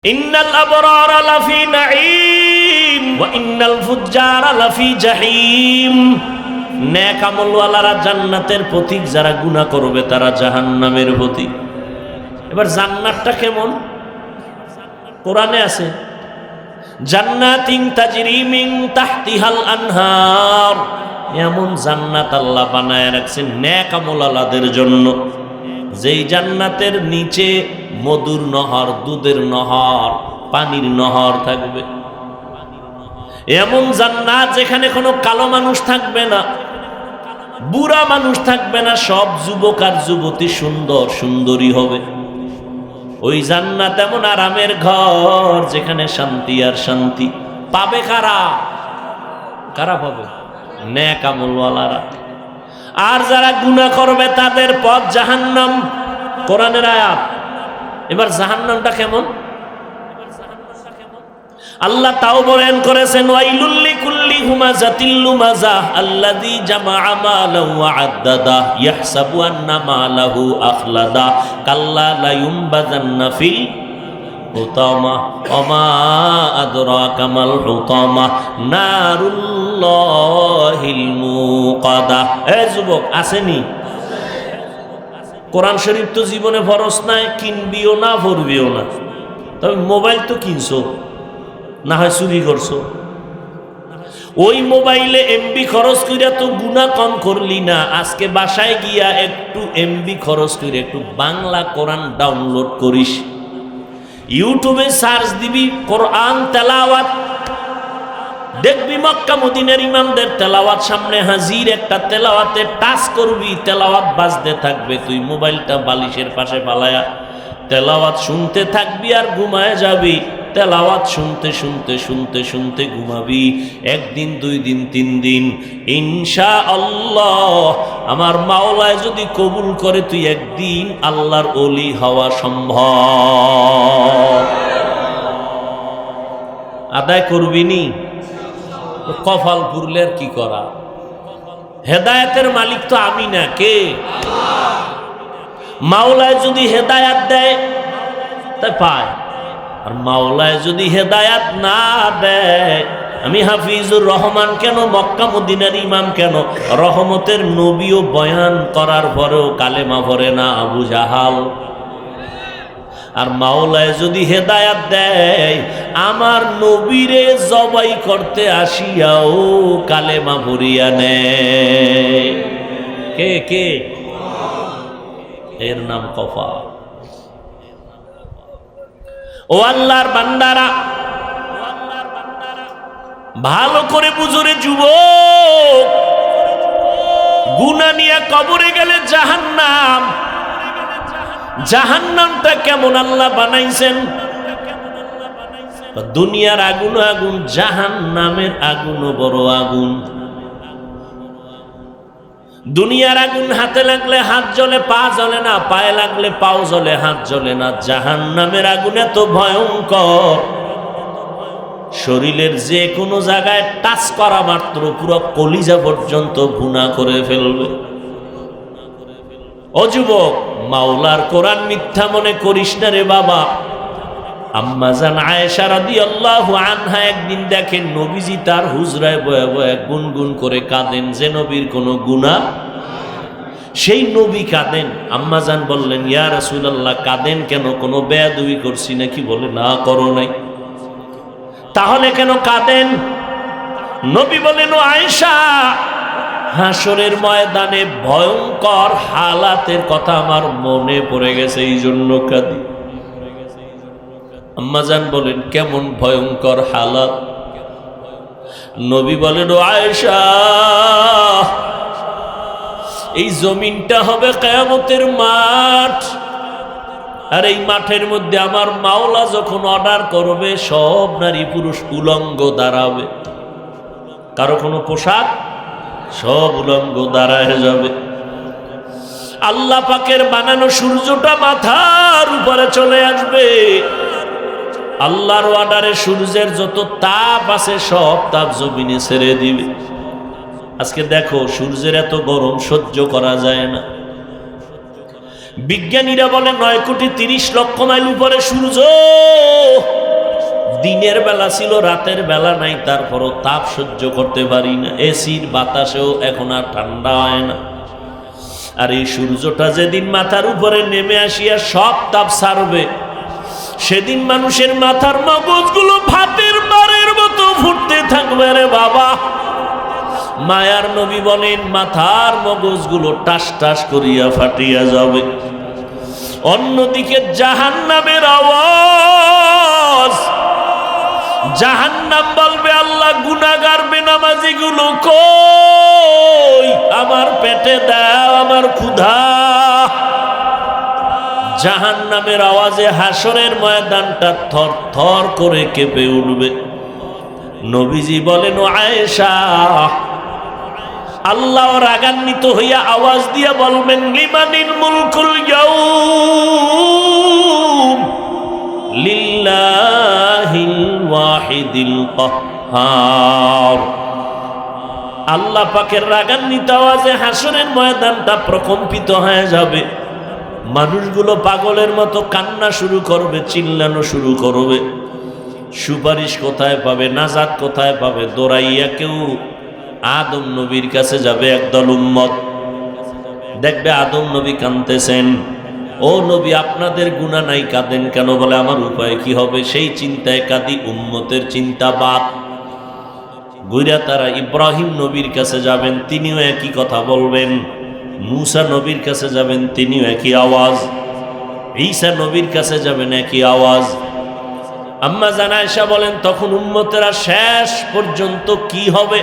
ইন্নাল আবরারা লাফি নাঈম ওয়া ইন্নাল ফুজ্জারা লাফি জাহিম। নেক আমলওয়ালারা জান্নাতের পথিক, যারা গুনাহ করবে তারা জাহান্নামের পথিক। এবার জান্নাতটা কেমন? কোরআনে আছে, জান্নাতিন তাজরি মিন তাহতিহাল আনহার। এমন জান্নাত আল্লাহ বানায় রাখছেন নেক আমলওয়ালাদের জন্য, যেই জান্নাতের নিচে মধুর নহর, দুধের নহর, পানির নহর থাকবে। এমন জান্নাত যেখানে কোনো কালো মানুষ থাকবে না, বুড়া মানুষ থাকবে না, সব যুবক আর যুবতী সুন্দর সুন্দরী হবে। ওই জান্নাত এমন আরামের ঘর যেখানে শান্তি আর শান্তি। পাবে কারা? কারা পাবে? নেক আমলওয়ালারা। আর যারা গুনাহ করবে তাদের পথ জাহান্নাম। কোরআনের আয়াত। এবার জাহান্নামটা কেমন? আল্লাহ তাও বয়ান করেছেন, ওয়াইলুল লিকুল্লি হুমাযাতিল লুমাযাহ আল্লাযী জামাআ মালাহু ওয়া আদ্দাদা ইয়াহসাবু আন্না মালাহু আখলাদা কাল্লা লা ইউনবাযান্না ফিল হুতামা ওয়া মা আদরাকা মাল হুতামা নারুল্লাহিল মুকাদা। এ যুবক, আসেনি? কোরআন শরীফ তো জীবনে ফরজ নাই, কিনবিও না, পড়বিও না। তবে মোবাইল তো কিনছো, না হয় চুরি করছো। ওই মোবাইলে এমবি খরচ কইরা তো গুনাহ কম করলি না। আজকে বাসায় গিয়া একটু এমবি খরচ করে একটু বাংলা কোরআন ডাউনলোড করিস, ইউটিউবে সার্চ দিবি কোরআন তেলাওয়াত, দেখবি মক্কা মদিনার ইমামদের তেলাওয়াত সামনে হাজির। একটা তেলাওয়াতে টাচ করবি, তেলাওয়াত বাজতে থাকবে, তুই মোবাইলটা বালিশের পাশে ফালায়া তেলাওয়াত শুনতে থাকবি আর ঘুমায় যাবি। তেলাওয়াত শুনতে শুনতে শুনতে শুনতে ঘুমাবি। একদিন, 2 দিন, 3 দিন, ইনশাআল্লাহ আমার মাওলায় যদি কবুল করে তুই একদিন আল্লাহর ওলি হওয়া সম্ভব। আদায় করবি নি? কপাল পুরলে আর কি করা? হেদায়েতের মালিক তো আমি না, কে? মাওলায় যদি হেদায়াত দেয় তাই পায়, আর মাওলায় যদি হেদায়াত না দেয়, আমি হাফিজুর রহমান কেন, মক্কা মদিনার ইমাম কেন, রহমতের নবীও বয়ান করার পরেও কালেমা পড়ে না আবু জাহাল। আর মাওলায় যদি হেদায়াত দেয়, আমার নবীরে জবাই করতে আসিয়াও কালেমা পড়িয়া নেয়। কে কে? এর নাম কফা। ও আল্লাহর বান্দারা, ভালো করে বুঝরে যুবক, গুনাহ নিয়ে কবরে গেলে জাহান্নাম। জাহান্নামটা কেমন আল্লাহ বানাইছেন? দুনিয়ার আগুন আগুন, জাহান্নামের আগুনও বড় আগুন। দুনিয়ার আগুন হাতে লাগলে হাত জ্বলে, পা জ্বলে না, পায়ে লাগলে পাও জ্বলে, হাত জ্বলে না। জাহান্নামের আগুন এত ভয়ঙ্কর, শরীরের যে কোনো জায়গায় টাচ করা মাত্র পুরো কলিজা পর্যন্ত ভুনা করে ফেলবে। ও যুবক, মাওলার কোরআন মিথ্যা মনে করিস না রে বাবা। আম্মা জান আয়েশা রাদিয়াল্লাহু আনহা একদিন দেখেন নবীজি তার হুজরায় বয়ে বয়ে গুনগুন করে কাঁদেন যে নবীর কোনো গুনাহ, সেই নবী কাঁদেন। আম্মা জান বললেন, ইয়া রাসূলুল্লাহ, কাঁদেন কেন? কোনো বেয়াদবি করছি নাকি? বলে, না, করো নাই। তাহলে কেন কাঁদেন? নবী বলেন, ও আয়েশা, হাসরের ময়দানে ভয়ঙ্কর হালাতের কথা আমার মনে পড়ে গেছে, এই জন্য কাঁদি। আম্মাজান বলেন, কেমন ভয়ঙ্কর হালাত? নবী বলেন, ও আয়েশা, এই জমিনটা হবে কিয়ামতের মাঠ, আর এই মাঠের মধ্যে আমার মাওলা যখন অর্ডার করবে, সব নারী পুরুষ উলঙ্গ দাঁড়াবে, কারো কোনো পোশাক, সব উলঙ্গ দাঁড়ায় যাবে। আল্লাহ পাকের বানানো সূর্যটা মাথার উপরে চলে আসবে। আল্লাহর অর্ডারে সূর্যের যত তাপ আছে সব তাপ জমিনে ছেড়ে দিবে। আজকে দেখো, সূর্যের এত গরম সহ্য করা যায় না। বিজ্ঞানীরা বলে 9,30,00,000 মাইল উপরে সূর্য। দিনের বেলা ছিল, রাতের বেলা নাই, তারপরও তাপ সহ্য করতে পারি না। এসির বাতাসেও এখন আর ঠান্ডা হয় না। আর এই সূর্যটা যেদিন মাথার উপরে নেমে আসিয়া সব তাপ ছাড়বে, সেদিন মানুষের মাথার মগজগুলো ভাতের বারের মতো ফুটতে থাকবে রে বাবা। মায়ার নবী বলেন মাথার মগজগুলো টাস টাস করিয়া ফাটিয়া যাবে। অন্যদিকে জাহান্নামের আওয়াজ, জাহান্নাম বলবে আল্লাহ গুনাহগার বেনামাজি গুলো কই, আমার পেটে দাও আমার ক্ষুধা। জাহান্নামের আওয়াজে হাসরের ময়দানটা থর থর করে কেঁপে উঠবে। নবীজি বলেন ও আয়েশা, আল্লাহ রাগান্বিত হইয়া আওয়াজ দিয়া বলবেন লিমানিল মুলকুল ইয়াউম লিল্লাহিল ওয়াহিদিল কাহ্হার। আল্লাহ পাকের রাগান্বিত আওয়াজে হাসরের ময়দানটা প্রকম্পিত হয়ে যাবে। মানুষগুলো পাগলের মতো কান্না শুরু করবে, চিল্লানো শুরু করবে। সুপারিশ কোথায় পাবে, নাজাত কোথায় পাবে? দৌড়াইয়া কেউ আদম নবীর কাছে যাবে। একদল উম্মত দেখবে আদম নবী কাঁদতেছেন, ও নবী আপনাদের গুনাহ নাই, কাঁদেন কেন? বলে আমার উপায় কি হবে? সেই চিন্তায় কাঁদি। উম্মতের চিন্তা বাদ। গুইরা তারা ইব্রাহিম নবীর কাছে যাবেন, তিনিও একই কথা বলবেন। মুসা নবীর কাছে যাবেন, তিনিও একই আওয়াজ। ঈসা নবীর কাছে যাবেন, একই আওয়াজ। আম্মা জান আয়েশা বলেন তখন উম্মতেরা শেষ পর্যন্ত কি হবে?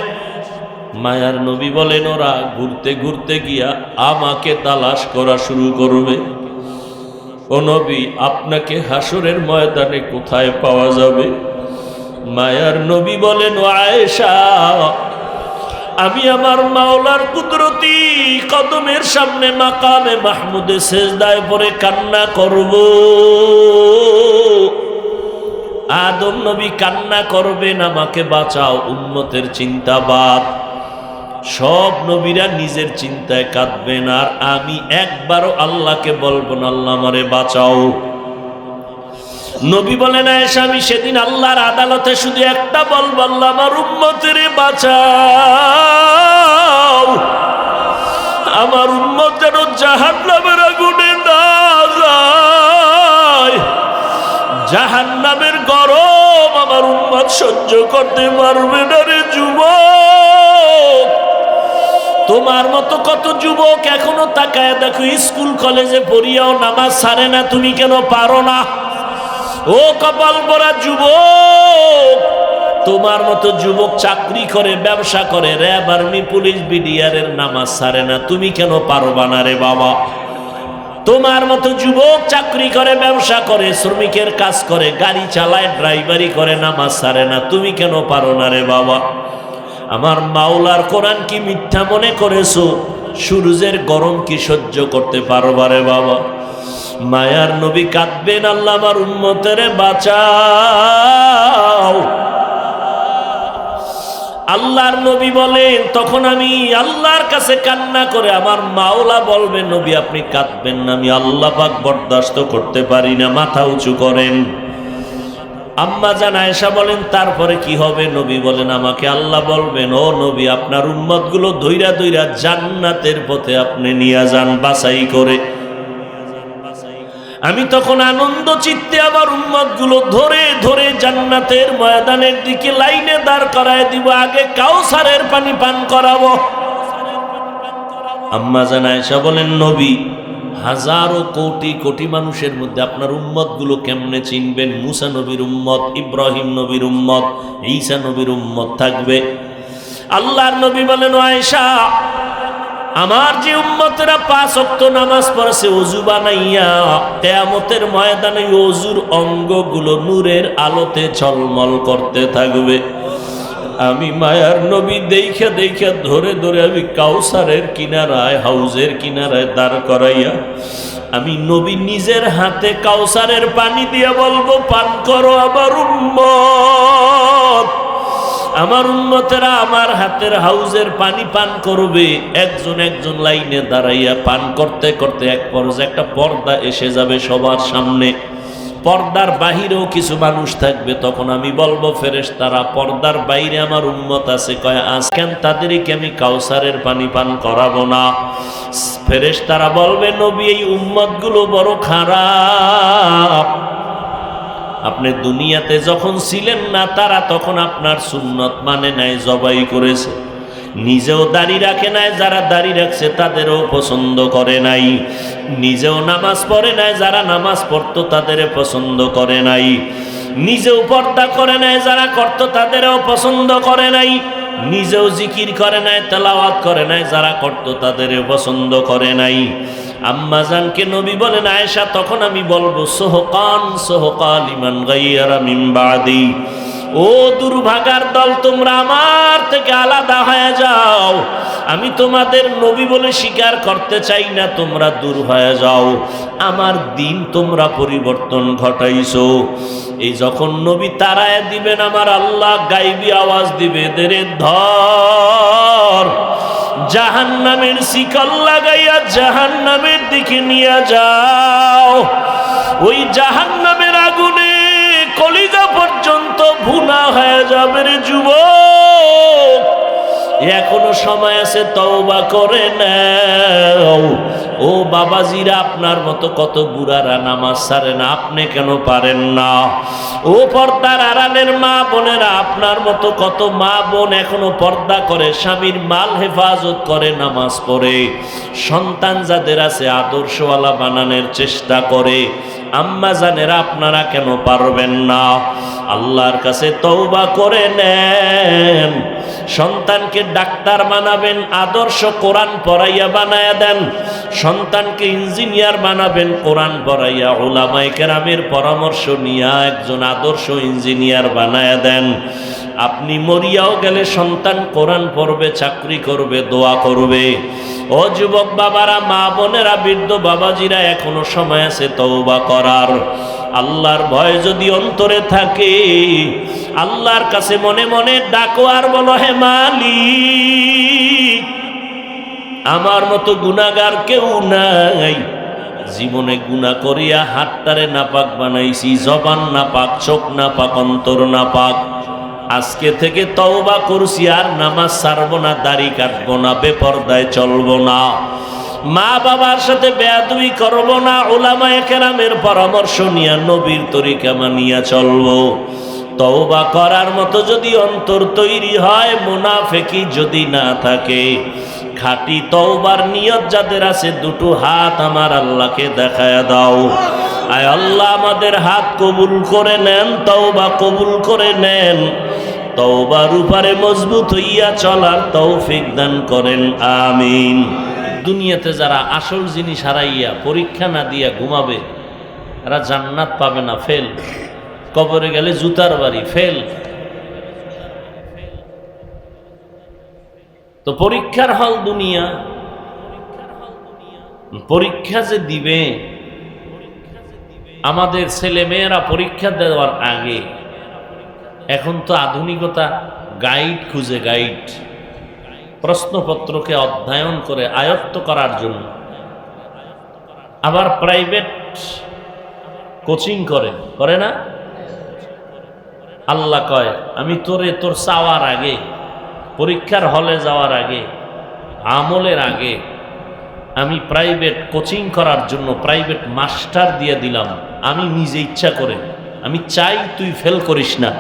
মায়ার নবী বলেন ওরা ঘুরতে ঘুরতে গিয়া আমাকে তালাশ করা শুরু করবে। ও নবী আপনাকে হাসরের ময়দানে কোথায় পাওয়া যাবে? মায়ার নবী বলেন ও আয়েশা, আমি আমার মাওলার কুদরতি কদমের সামনে মাকামে মাহমুদে সেজদায় পড়ে কান্না করব। আদম নবী কান্না করবেন আমাকে বাঁচাও। উম্মতের চিন্তা বাদ। সব নবীরা নিজের চিন্তায় কাঁদবেন, আর আমি একবারও আল্লাহকে বলবো না আল্লাহ আমারে বাঁচাও। নবী বলেন আয়েশা, আমি সেদিন আল্লাহর আদালতে শুধু একটা বলবো, আল্লাহ আমার উম্মতের বাঁচাও। আমার উম্মত যেন জাহান্নামের আগুনে না যায়। জাহান্নামের গরম আমার উম্মত সহ্য করতে পারবে না রে যুবক। তোমার মতো কত যুবক এখনো তাকায় দেখো, স্কুল কলেজে পড়িয়াও নামাজ ছাড়ে না, তুমি কেন পারো না? ও কপাল পরা যুবক, তোমার মতো যুবক চাকরি করে, ব্যবসা করে, র্যাব, আর্মি, পুলিশ, বিডিআরের নামাজ ছাড়ে না, তুমি কেন পারবা না রে বাবা? তোমার মতো যুবক চাকরি করে, ব্যবসা করে, শ্রমিকের কাজ করে, গাড়ি চালায়, ড্রাইভারি করে, নামাজ ছাড়ে না, তুমি কেন পারো না রে বাবা? আমার মাওলার কোরআন কি মিথ্যা মনে করেছো? সূর্যের গরম কি সহ্য করতে পারবা রে বাবা? মায়ার নবী কাঁদবেন, আল্লাহ আমার উম্মতের বাঁচাও। আল্লাহর নবী বলেন তখন আমি আল্লাহর কাছে কান্না করে আমার মাওলা বলবে নবী আপনি কাঁদবেন না, আমি আল্লাহ পাক বরদাস্ত করতে পারি না। মাথা উঁচু করেন। আম্মা জান আয়েশা বলেন তারপরে কি হবে? নবী বলেন আমাকে আল্লাহ বলবেন ও নবী আপনার উম্মতগুলো ধইরা ধইরা জান্নাতের পথে আপনি নিয়ে যান বাছাই করে। আমি তখন আনন্দ চিত্তে আমার উম্মতগুলো ধরে ধরে জান্নাতের ময়দানের দিকে লাইনে দাঁড় করায় দিব, আগে কাউসারের পানি পান করাবো। আম্মা জান আয়েশা বলেন নবী হাজারো কোটি কোটি মানুষের মধ্যে আপনার উম্মতগুলো কেমনে চিনবেন? মুসা নবীর উম্মত, ইব্রাহিম নবীর উম্মত, ঈসা নবীর উম্মত থাকবে। আল্লাহর নবী বলেন আয়েশা আমার যে উম্মতেরা 5 ওয়াক্ত নামাজ পড়ছে ওযু বানাইয়া, কিয়ামতের ময়দানে ওযুর অঙ্গগুলো নূরের আলোতে ঝলমল করতে থাকবে। আমি মায়ার নবী দেখে দেখে ধরে ধরে আমি কাউসারের কিনারায়, হাউজের কিনারায় দাঁড় করাইয়া আমি নবী নিজের হাতে কাউসারের পানি দিয়ে বলবো পান করো আমার উম্মত। আমার উম্মতেরা আমার হাতের হাউজের পানি পান করবে, একজন একজন লাইনে দাঁড়াইয়া পান করতে করতে এক পর্যায়ে একটা পর্দা এসে যাবে সবার সামনে। পর্দার বাহিরেও কিছু মানুষ থাকবে, তখন আমি বলবো ফেরেশতারা পর্দার বাইরে আমার উম্মত আছে, কয় আজকেন তাদেরকে আমি কাউসারের পানি পান করাবো না। ফেরেশতারা বলবে নবী এই উম্মতগুলো বড় খারাপ, আপনি দুনিয়াতে যখন ছিলেন না তারা তখন আপনার সুন্নত মানে নাই, জবাই করেছে, নিজেও দাড়ি রাখে নাই, যারা দাড়ি রাখছে তাদেরও পছন্দ করে নাই, নিজেও নামাজ পড়ে নাই, যারা নামাজ পড়তো তাদের পছন্দ করে নাই, নিজেও পর্দা করে নাই, যারা করতো তাদেরও পছন্দ করে নাই, নিজেও জিকির করে নাই, তেলাওয়াত করে নাই, যারা করতো তাদের পছন্দ করে নাই। আম্মা জানকে নবী বলেন আয়েশা, তখন আমি বলবো সোহকান সোহকাল লিমান গায়্যারা মিন বাদি, ও দুর্ভাগার দল, তোমরা আমার থেকে আলাদা হয়ে যাও, আমি তোমাদের নবী বলে স্বীকার করতে চাই না, তোমরা দূর হয়ে যাও, আমার দিন তোমরা পরিবর্তন ঘটাইছো। এই যখন নবী তারায় দিবেন, আমার আল্লাহ গাইবী আওয়াজ দিবে, দেরে ধর, জাহান্নামের শিকল লাগাইয়া জাহান্নামের দিকে নিয়ে যাও। ওই জাহান্নামের আগুনে কলিজা পর্যন্ত ভুনা হয়ে যাবে রে যুবক, এখনো সময় আছে, তওবা করে নাও। ও বাবাজিরা, আপনার মতো কত বুড়ারা নামাজ ছাড়ে না, আপনি কেন পারেন না? ও পর্দার আড়ালের মা বোনেরা, আপনার মতো কত মা বোন এখনো পর্দা করে, স্বামীর মাল হেফাজত করে, নামাজ পড়ে, সন্তান যাদের আছে আদর্শওয়ালা বানানোর চেষ্টা করে। আম্মা জানেরা, আপনারা কেন পারবেন না? আল্লাহর কাছে তওবা করে নেন, সন্তানকে ডাক্তার বানাবেন, আদর্শ কোরআন পড়াইয়া বানায়া দেন, সন্তানকে ইঞ্জিনিয়ার বানাবেন, কোরআন পড়াইয়া উলামায়ে কেরামের পরামর্শ নিয়ে একজন আদর্শ ইঞ্জিনিয়ার বানায়া দেন। আপনি মরিয়াও গেলে সন্তান কোরআন পড়বে, চাকরি করবে, দোয়া করবে। ও যুবক বাবারা, মা বোনেরা, বৃদ্ধ বাবাজিরা, এখনো সময় আছে তওবা করার। আল্লাহর ভয় যদি অন্তরে থাকে, আল্লাহর কাছে মনে মনে ডাকো আর বলো, হে মালিক, আমার মতো গুনাহগার কেউ নাই, জীবনে গুনাহ করিয়া হাতটারে নাপাক বানাইছি, জবান নাপাক, চোখ নাপাক, অন্তর নাপাক, আজকে থেকে তওবা করছি, আর নামাজ ছাড়বো না, দাড়ি কাটবো না, বেপরদায় চলবো না, মা বাবার সাথে বেয়াদবি করবো না, উলামায়ে কেরামের পরামর্শ নিয়ে নবীর তরিকা মানিয়া চলবো। তওবা করার মতো যদি অন্তর তৈরি হয়, মুনাফিকি যদি না থাকে, খাঁটি তওবার নিয়ত যাদের আছে, দুটো হাত আমার আল্লাহকে দেখায়া দাও। আয় আল্লাহ, আমাদের হাত কবুল করে নেন, তওবা কবুল করে নেন, তওবার উপরে মজবুত হইয়া চলার তৌফিক দান করেন, আমিন। দুনিয়াতে যারা আসল জিনিস হারাইয়া পরীক্ষা না দিয়া ঘুমাবে, এরা জান্নাত পাবে না, ফেল। কবরে গেলে জুতার বাড়ি, ফেল। তো পরীক্ষার হল দুনিয়া, পরীক্ষা যে দিবে, আমাদের ছেলে মেয়েরা পরীক্ষা দেওয়ার আগে, এখন তো আধুনিকতা, গাইড খুঁজে, গাইড, প্রশ্নপত্রকে অধ্যয়ন করে আয়ত্ত করার জন্য, আবার প্রাইভেট কোচিং করে না? আল্লাহ কয়, আমি তোরে তোর চাওয়ার আগে, পরীক্ষার হলে যাওয়ার আগে, আমলের আগে, আমি প্রাইভেট কোচিং করার জন্য প্রাইভেট মাস্টার দিয়ে দিলাম, আমি নিজে ইচ্ছা করে, আমি চাই তুই ফেল করিস না,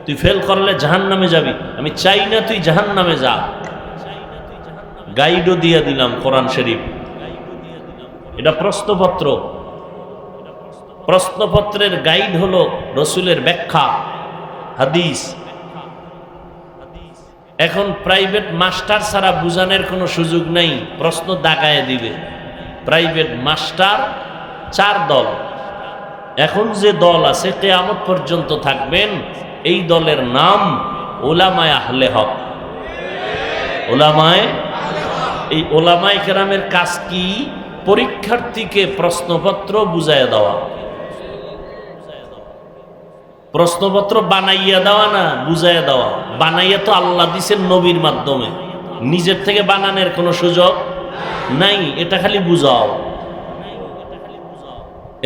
তুই ফেল করলে জাহান্নামে যাবি, আমি চাই না তুই জাহান্নামে যা। গাইডও দিয়ে দিলাম, কোরআন শরীফ, এটা প্রশ্নপত্র, প্রশ্নপত্রের গাইড হলো রসুলের ব্যাখ্যা, হাদিস। এখন প্রাইভেট মাস্টার ছাড়া বুঝানোর কোনো সুযোগ নেই, প্রশ্ন দাগায় দিবে। প্রাইভেট মাস্টার 4 দল, এখন যে দল আছে কিয়ামত পর্যন্ত থাকবেন, এই দলের নাম উলামায়ে আহলে হক। উলামায়ে, এই উলামায়ে কেরামের কাজ কি? পরীক্ষার্থীকে প্রশ্নপত্র বুঝাইয়া দেওয়া, প্রশ্নপত্র বানাইয়া দেওয়া না, বুঝাইয়া দেওয়া। বানাইয়া তো আল্লাহ দিছেন নবীর মাধ্যমে, নিজের থেকে বানানোর কোনো সুযোগ নাই। এটা খালি বুঝাও।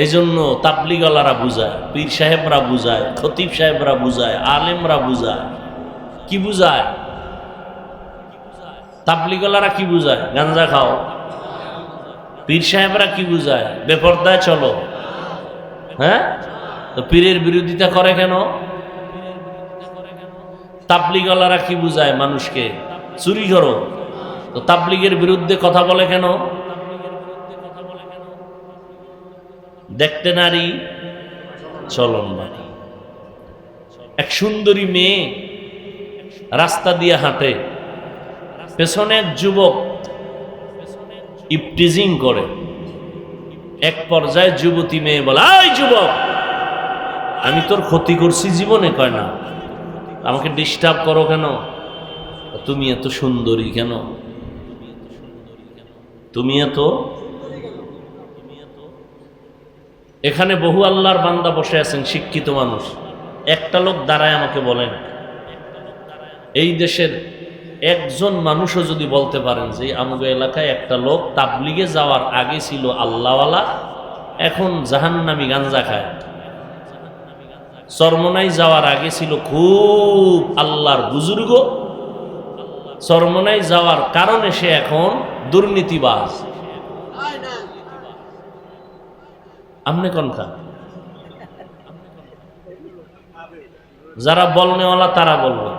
এই জন্য তাবলিগওয়ালারা বুঝায়, পীর সাহেবরা বুঝায়, খতিব সাহেবরা বুঝায়, আলেমরা বুঝায়। কি বুঝায়? তাবলিগওয়ালারা কি বুঝায়? গাঞ্জা খাও। পীর সাহেবরা কি বুঝায়? বেপরদায় চলো। হ্যাঁ, তো পীরের বিরোধিতা করে কেন? তাবলিগওয়ালারা কি বুঝায়? মানুষকে চুরি করো। তো তাবলিগের বিরুদ্ধে কথা বলে কেন? দেখতে নারী, চলন নারী। এক সুন্দরী মেয়ে রাস্তা দিয়ে হাঁটে, পেছনে এক যুবক ইপটিজিং করে। এক পর্যায়ে যুবতী মেয়ে বলে, এই যুবক, আমি তোর ক্ষতি করছি জীবনে? কয় না। আমাকে ডিস্টার্ব করো কেন? তুমি এত সুন্দরী কেন? তুমি এত। এখানে বহু আল্লাহর বান্দা বসে আছেন, শিক্ষিত মানুষ। একটা লোক দাঁড়ায় আমাকে বলেন, এই দেশের একজন মানুষও যদি বলতে পারেন যে আমাদের এলাকায় একটা লোক তাবলিগে যাওয়ার আগে ছিল আল্লাহওয়ালা, এখন জাহান্নামী গাঞ্জা খায়। চরমনাই যাওয়ার আগে ছিল খুব আল্লাহর বুজুর্গ, চরমনাই যাওয়ার কারণে সে এখন দুর্নীতিবাজ। আমনে কোনটা? যারা বলনেওয়ালা তারা বলবে।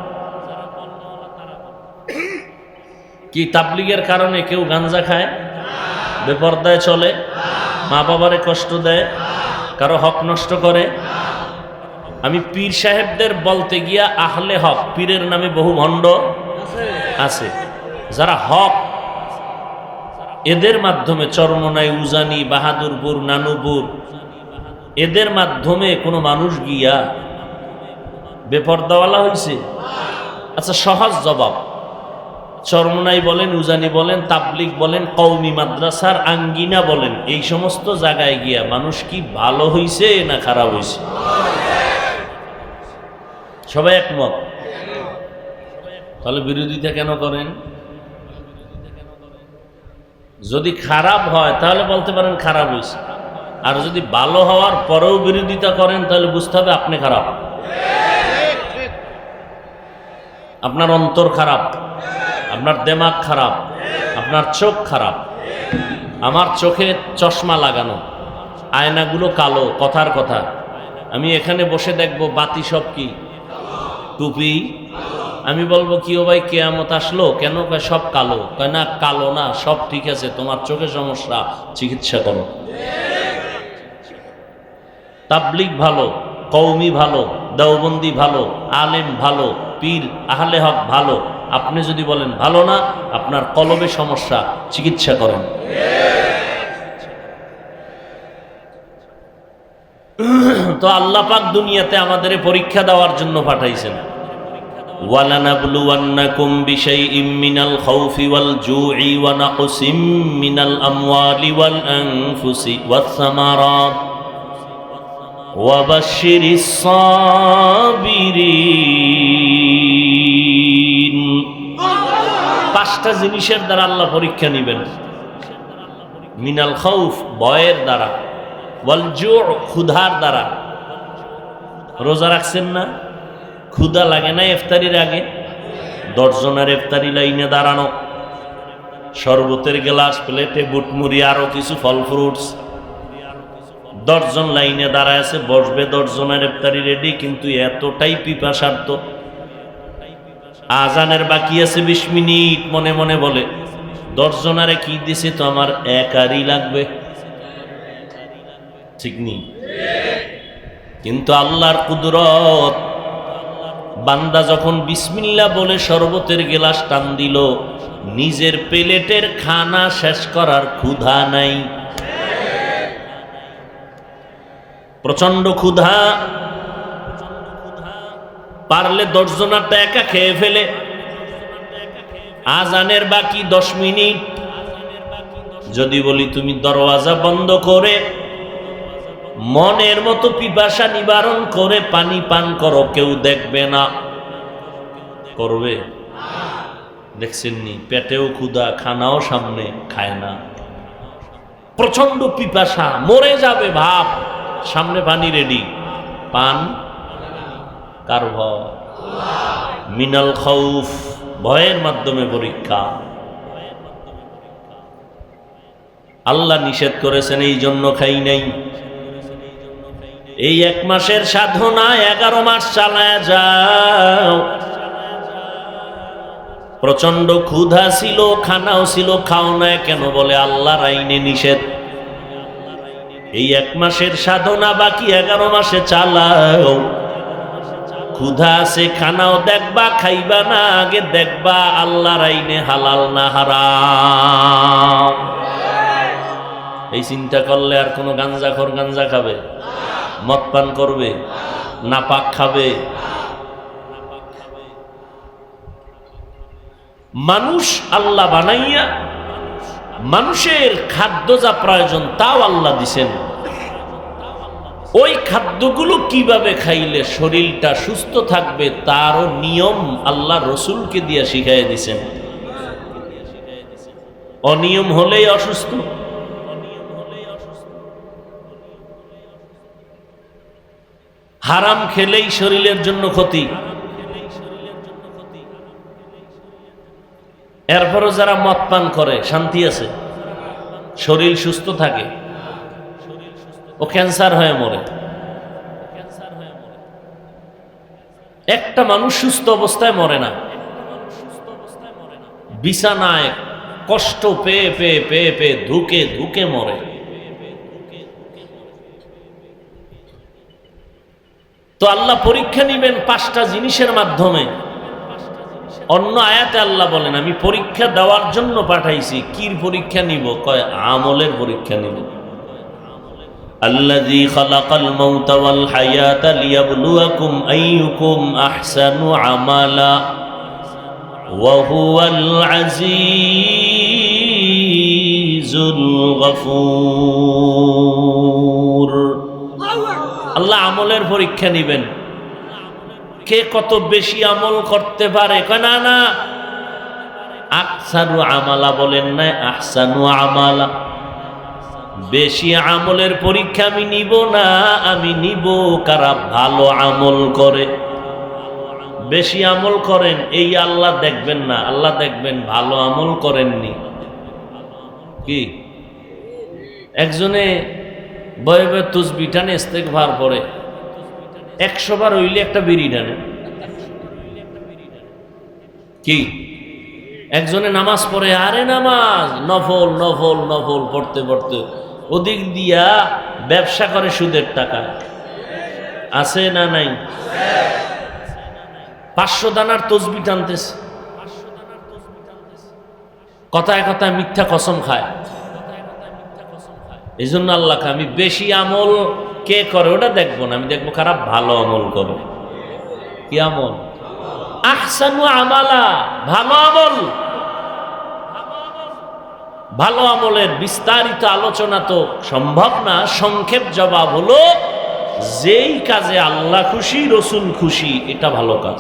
কি তাবলিগের কারণে কেউ গাঞ্জা খায়, বেপরদায় চলে, মা বাবারে কষ্ট দেয়, কারো হক নষ্ট করে? আমি পীর সাহেবদের বলতে গিয়া আহলে হক, পীরের নামে বহু ভণ্ড আছে, যারা হক, এদের মাধ্যমে চরমনাই, উজানি, বাহাদুরপুর, নানুপুর, এদের মাধ্যমে কোনো মানুষ গিয়া বেপরদাওয়ালা হয়েছে? আচ্ছা, সহজ জবাব। চরমনাই বলেন, উজানি বলেন, তাবলিগ বলেন, কওমি মাদ্রাসার আঙ্গিনা বলেন, এই সমস্ত জায়গায় গিয়া মানুষ কি ভালো হইছে না খারাপ হইছে? সবাই একমত। তাহলে বিরোধিতা কেন করেন? যদি খারাপ হয় তাহলে বলতে পারেন খারাপ হয়েছে, আর যদি ভালো হওয়ার পরেও বিরোধিতা করেন তাহলে বুঝতে হবে আপনি খারাপ, আপনার অন্তর খারাপ, আপনার দেমাগ খারাপ, আপনার চোখ খারাপ। আমার চোখে চশমা লাগানো, আয়নাগুলো কালো, কথার কথা। আমি এখানে বসে দেখবো বাতি সব কি টুপি। আমি বলবো কি ও ভাই কিয়ামত আসলো কেন? কয় সব কালো। কয় না, কালো না, সব ঠিক আছে, তোমার চোখে সমস্যা, চিকিৎসা করো। তাবলিগ ভালো, কওমি ভালো, দেওবন্দি ভালো, আলেম ভালো, পীর আহলে হক ভালো। আপনি যদি বলেন ভালো না, আপনার কলবে সমস্যা, চিকিৎসা করেন। তো আল্লাহ পাক দুনিয়াতে আমাদের পরীক্ষা দেওয়ার জন্য পাঠাইছেন। ওয়ালানাবলুওয়ান্নাকুম বিশাইইম মিনাল খাউফি ওয়াল জুই ওয়া নাকসিম মিনাল আমওয়ালি ওয়াল আনফুসি ওয়াস সামারাত ওয়া বাশশিরিস সাবিরিন। পাঁচটা জিনিসের দ্বারা আল্লাহ পরীক্ষা নেবেন। মিনাল খাউফ, ভয়ের দ্বারা, ওয়াল জু, ক্ষুধার দ্বারা। রোজা রাখছেন না? ক্ষুধা লাগে না ইফতারির আগে? 10 জনের ইফতারি লাইনে দাঁড়ানো, শরবতের গ্লাস, প্লেটে বুটমুড়ি, আরো কিছু ফল ফ্রুটস। 10 জন লাইনে দাঁড়ায় আছে, বসবে 10 জনের ইফতারি রেডি, কিন্তু এতটাই পিপাসার্থ। আজানের বাকি আছে 20 মিনিট, মনে মনে বলে 10 জনারে কি দিছে তো আমার একারই লাগবে। ঠিক নেই? কিন্তু আল্লাহর কুদরত, বান্দা যখন বিসমিল্লাহ বলে শরবতের গ্লাস টান দিল, নিজের প্লেটের খানা শেষ করার ক্ষুধা নাই, প্রচন্ড ক্ষুধা। পারলে 10 জনারটা একা খেয়ে ফেলে। আজানের বাকি 10 মিনিট। যদি বলি তুমি দরওয়াজা বন্ধ করে মনের মতো পিপাসা নিবারণ করে পানি পান করো, কেউ দেখবে না। করবে? দেখছেননি, পেটেও ক্ষুধা, খানাও সামনে, খায় না। প্রচন্ড পিপাসা, মরে যাবে ভাব, সামনে পানি রেডি, পান কার ভয়? মিনাল খাউফ, ভয়ের মাধ্যমে পরীক্ষা। আল্লাহ নিষেধ করেছেন, এই জন্য খাই নাই। এই 1 মাসের সাধনা 11 মাস চালায় যাও। প্রচন্ড ক্ষুধা ছিল, খানাও ছিল, খাও না কেন? বলে আল্লাহর আইনে নিষেধ। এই 1 মাসের সাধনা বাকি 11 মাসে চালাও। ক্ষুধা আছে, খানাও দেখবা, খাইবা না, আগে দেখবা আল্লাহর আইনে হালাল না হারাম। এই চিন্তা করলে আর কোনো গাঞ্জাখোর গাঞ্জা খাবে, মদ পান করবে, নাপাক খাবে? মানুষ আল্লাহ বানাইয়া মানুষের খাদ্য যা প্রয়োজন তাও আল্লাহ দিছেন। ওই খাদ্যগুলো কিভাবে খাইলে শরীরটা সুস্থ থাকবে তারও নিয়ম আল্লাহ রসুলকে দিয়ে শিখাই দিছেন। অনিয়ম হলেই অসুস্থ। হারাম খেলেই শরীরের জন্য ক্ষতি। এরপরও যারা মদ পান করে শান্তি আছে, শরীর সুস্থ থাকে, ও ক্যান্সার হয়ে মরে। একটা মানুষ সুস্থ অবস্থায় মরে না, বিছানায় কষ্ট পেয়ে পেয়ে পেয়ে পেয়ে ধুকে ধুকে মরে। তো আল্লাহ পরীক্ষা নিবেন 5টা জিনিসের মাধ্যমে। অন্য আয়াতে আল্লাহ বলেন, আমি পরীক্ষা দেওয়ার জন্য পাঠাইছি। কির পরীক্ষা নিব? কয় আমলের পরীক্ষা নিব। আল্লাযী খালাকাল মাউতা ওয়াল হায়াতা লিয়াবলুয়াকুম আইয়ুকুম আহসানু আমালা ওয়া হুয়াল আজিজুল গফুর। আল্লাহ আমলের পরীক্ষা নিবেন, কে কত বেশি আমল করতে পারে। কয় না না, আকসারু আমালা বলেন না, আহসানু আমালা। বেশি আমলের পরীক্ষা আমি নিব না, আমি নিব কারা ভালো আমল করে। বেশি আমল করেন এই আল্লাহ দেখবেন না, আল্লাহ দেখবেন ভালো আমল করেননি। কি একজনে বয়ে বয়ে তুসবিহ টানে, ইস্তেগফার পড়ে, 100 বার হইলে একটা বিড়ি টানে। কি একজনে নামাজ পড়ে, আরে নামাজ নফল নফল নফল পড়তে পড়তে ওদিক দিয়া ব্যবসা করে সুদের টাকা। আছে না নাই? 500 দানার তসবিহ টানতেছে, কথায় কথায় মিথ্যা কসম খায়। এই জন্য আল্লাহকে আমি বেশি আমল কে করে ওটা দেখবো না, আমি দেখবো কারা ভালো আমল করে। কি আমল? আহসানু আমালা, ভালো আমল। ভালো আমলের বিস্তারিত আলোচনা তো সম্ভব না, সংক্ষেপ জবাব হলো যেই কাজে আল্লাহ খুশি রসুল খুশি এটা ভালো কাজ।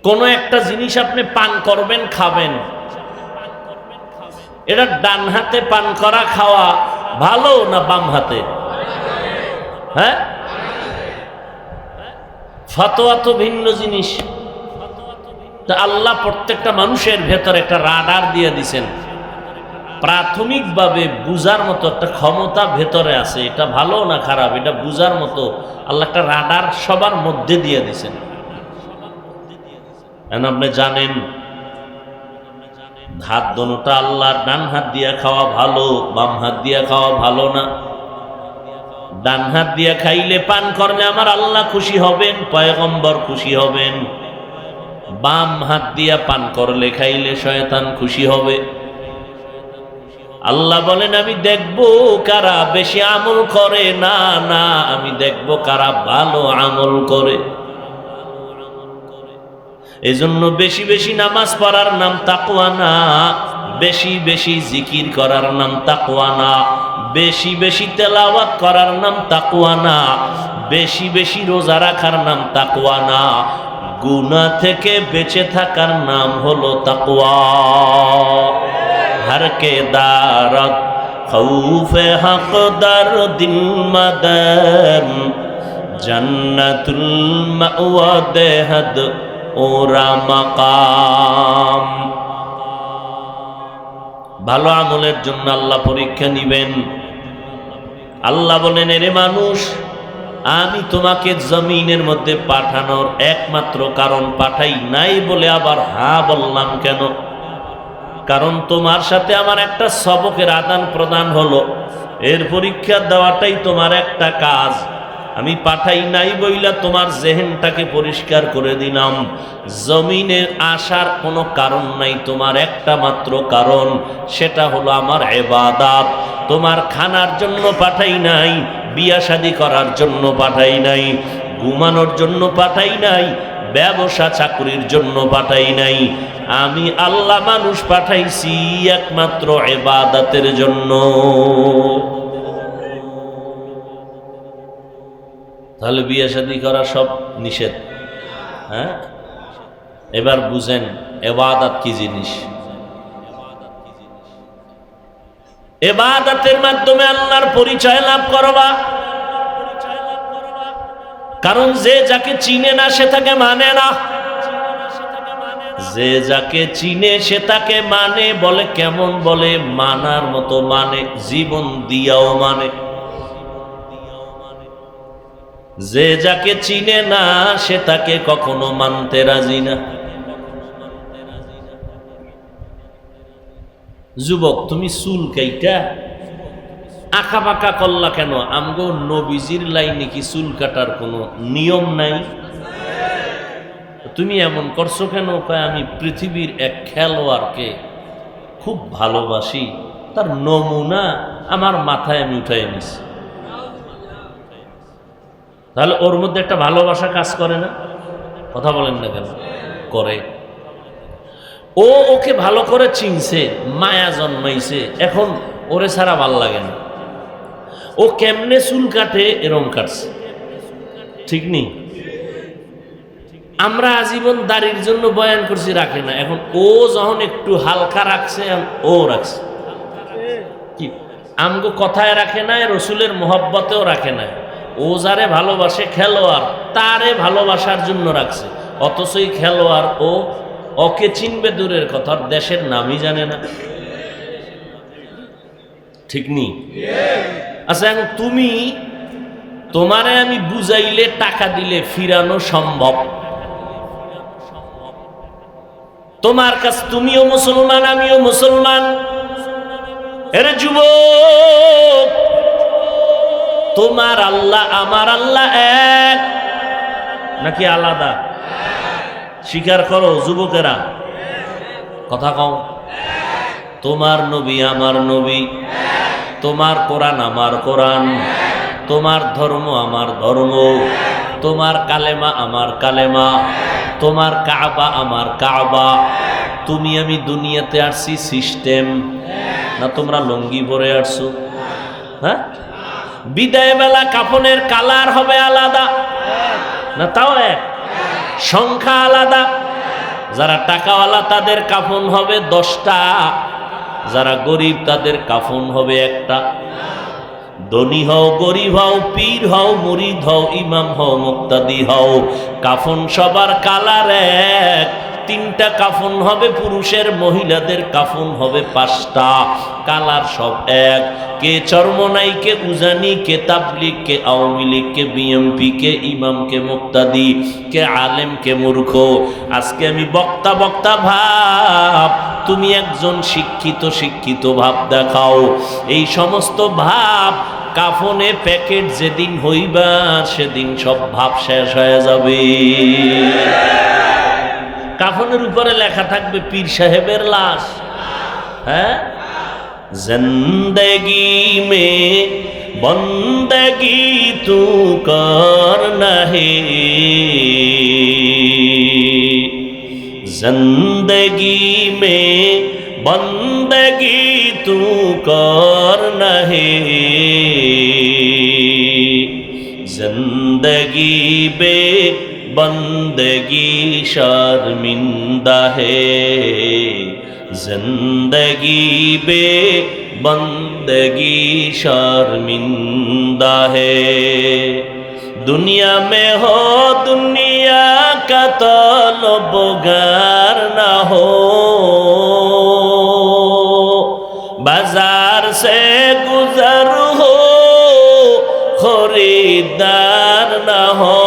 কোন একটা জিনিস আপনি পান করবেন, খাবেন, এটা ডান হাতে পান করা খাওয়া ভালো না বাম হাতে? হ্যাঁ, ফতোয়া তো ভিন্ন জিনিস। তা আল্লাহ প্রত্যেকটা মানুষের ভেতর একটা রাডার দিয়ে দিছেন, প্রাথমিকভাবে বুঝার মতো একটা ক্ষমতা ভেতরে আছে। এটা ভালো না খারাপ এটা বুঝার মতো আল্লাহ একটা রাডার সবার মধ্যে দিয়ে দিছেন। আপনি জানেন হাত দোনোটা আল্লাহর, ডান হাত দিয়া খাওয়া ভালো, বাম হাত দিয়া খাওয়া ভালো না। ডান হাত দিয়া খাইলে পান করলে আমার আল্লাহ খুশি হবেন, পয়গম্বর খুশি হবেন। বাম হাত দিয়া পান করলে খাইলে শয়তান খুশি হবে। আল্লাহ বলেন আমি দেখব কারা বেশি আমল করে। না না, আমি দেখব কারা ভালো আমল করে। এজন্য বেশি বেশি নামাজ পড়ার নাম তাকওয়া না, বেশি বেশি জিকির করার নাম তাকওয়া না, বেশি বেশি তেলাওয়াত করার নাম তাকওয়া না, বেশি বেশি রোজা রাখার নাম তাকওয়া না, গুনাহ থেকে বেঁচে থাকার নাম হলো তাকওয়া। हर के दारत खौफे हक दर दिल मदन जन्नतुल मअवा देहद ओरा मकाम। ভালো আমলের জন্য আল্লাহ পরীক্ষা নিবেন। আল্লাহ বলেন, এরে মানুষ, আমি তোমাকে জমিনের মধ্যে পাঠানোর একমাত্র কারণ পাঠাই নাই বলে আবার হ্যাঁ বললাম কেন? কারণ তোমার সাথে আমার একটা সবকের আদান প্রদান হলো, এর পরীক্ষা দেওয়াটাই তোমার একটা কাজ। আমি পাঠাই নাই বইলা তোমার জেহেনটাকে পরিষ্কার করে দিলাম। জমিনে আসার কোনো কারণ নাই, তোমার একটা মাত্র কারণ, সেটা হলো আমার ইবাদত। তোমার খানার জন্য পাঠাই নাই, বিয়া শাদী করার জন্য পাঠাই নাই, ঘুমানোর জন্য পাঠাই নাই, ব্যবসা চাকরির জন্য পাঠাই নাই। আমি আল্লাহ মানুষ পাঠাইছি একমাত্র ইবাদতের জন্য। তাহলে বিয়ে শাদী করা সব নিষেধ। হ্যাঁ, এবার বুঝেন ইবাদত কি জিনিস। ইবাদতের মাধ্যমে আল্লাহর পরিচয় লাভ করবা। কারণ যে যাকে চিনে না সে তাকে মানে না, যে যাকে চিনে সে তাকে মানে। বলে কেমন? বলে মানার মতো মানে, জীবন দিয়াও মানে। যে যাকে চিনে না সে তাকে কখনো মানতে রাজি না। যুবক, তুমি চুল কাইটা আঁকা বাঁকা করলা কেন? আমগো নবীজির লাইনে কি চুল কাটার কোনো নিয়ম নাই? তুমি এমন করছো কেন? আমি পৃথিবীর এক খেলোয়াড়কে খুব ভালোবাসি, তার নমুনা আমার মাথায় আমি উঠাই নিছি। তাহলে ওর মধ্যে একটা ভালোবাসা কাজ করে না? কথা বলেন না কেন? করে। ও ওকে ভালো করে চিনছে, মায়া জন্মাইছে, এখন ওরে ছাড়া ভাল লাগে না। ও কেমনে চুল কাটে এরম কাটছে, ঠিক নেই? আমরা আজীবন দাড়ির জন্য বয়ান করছি, রাখে না। এখন ও যখন একটু হালকা রাখছে, ও রাখছে। কি আমগো কথায় রাখে না, রসুলের মোহব্বতেও রাখে না। ও যারে ভালোবাসে খেলোয়াড়, তারে ভালোবাসার জন্য রাখছে। অথচই খেলোয়াড় ও ওকে চিনবে দূরের কথা, দেশের নামই জানে না, ঠিক নেই? আচ্ছা, এখন তুমি, তোমারে আমি বুঝাইলে টাকা দিলে ফিরানো সম্ভব? তোমার কাছে, তুমিও মুসলমান আমিও মুসলমান। এর যুবক, তোমার আল্লাহ আমার আল্লাহ এক নাকি আলাদা? স্বীকার করো যুবকেরা, কথা কও। তোমার নবী আমার নবী, তোমার কোরআন আমার কোরআন, তোমার ধর্ম আমার ধর্ম, তোমার কালেমা আমার কালেমা, তোমার কাবা আমার কাবা। তুমি আমি দুনিয়াতে আসছি সিস্টেম না, তোমরা লঙ্গি পরে আসছো? হ্যাঁ, বিদায় বেলা কাফনের কালার হবে আলাদা না? তাও এক, সংখ্যা আলাদা। যারা টাকাওয়ালা তাদের কাফন হবে 10টা, যারা গরিব তাদের কাফন হবে একটা। ধনী হও গরিব হও, পীর হও মুরিদ হও, ইমাম হও মুক্তাদি হও, কাফন সবার কালার এক। 3টা কাফন হবে পুরুষের, মহিলাদের কাফন হবে 5টা, কালার সব এক। কে চরমনাই, কে উজানি, কে তাবলিগ, কে আওয়ামী লীগ, কে বিএমপি, কে ইমাম, কে মুক্তাদি, কে আলেম, কে মূর্খ। আজকে আমি বক্তা বক্তা ভাব, তুমি একজন শিক্ষিত ভাব দেখাও। এই সমস্ত ভাব কাফনে প্যাকেট যেদিন হইবা সেদিন সব ভাব শেষ হয়ে যাবে। কাফনের উপরে লেখা থাকবে পীর সাহেবের লাশ। হ্যাঁ, জিন্দেগি মে বন্দগি তু করনা হে, जिंदगी में बंदगी तू करना है, जिंदगी बे बंदगी शर्मिंदा है, जिंदगी बे बंदगी शर्मिंदा है। दुनिया में हो दुनिया का तलबगार ना हो, बाजार से गुजर हो खरीदार ना हो।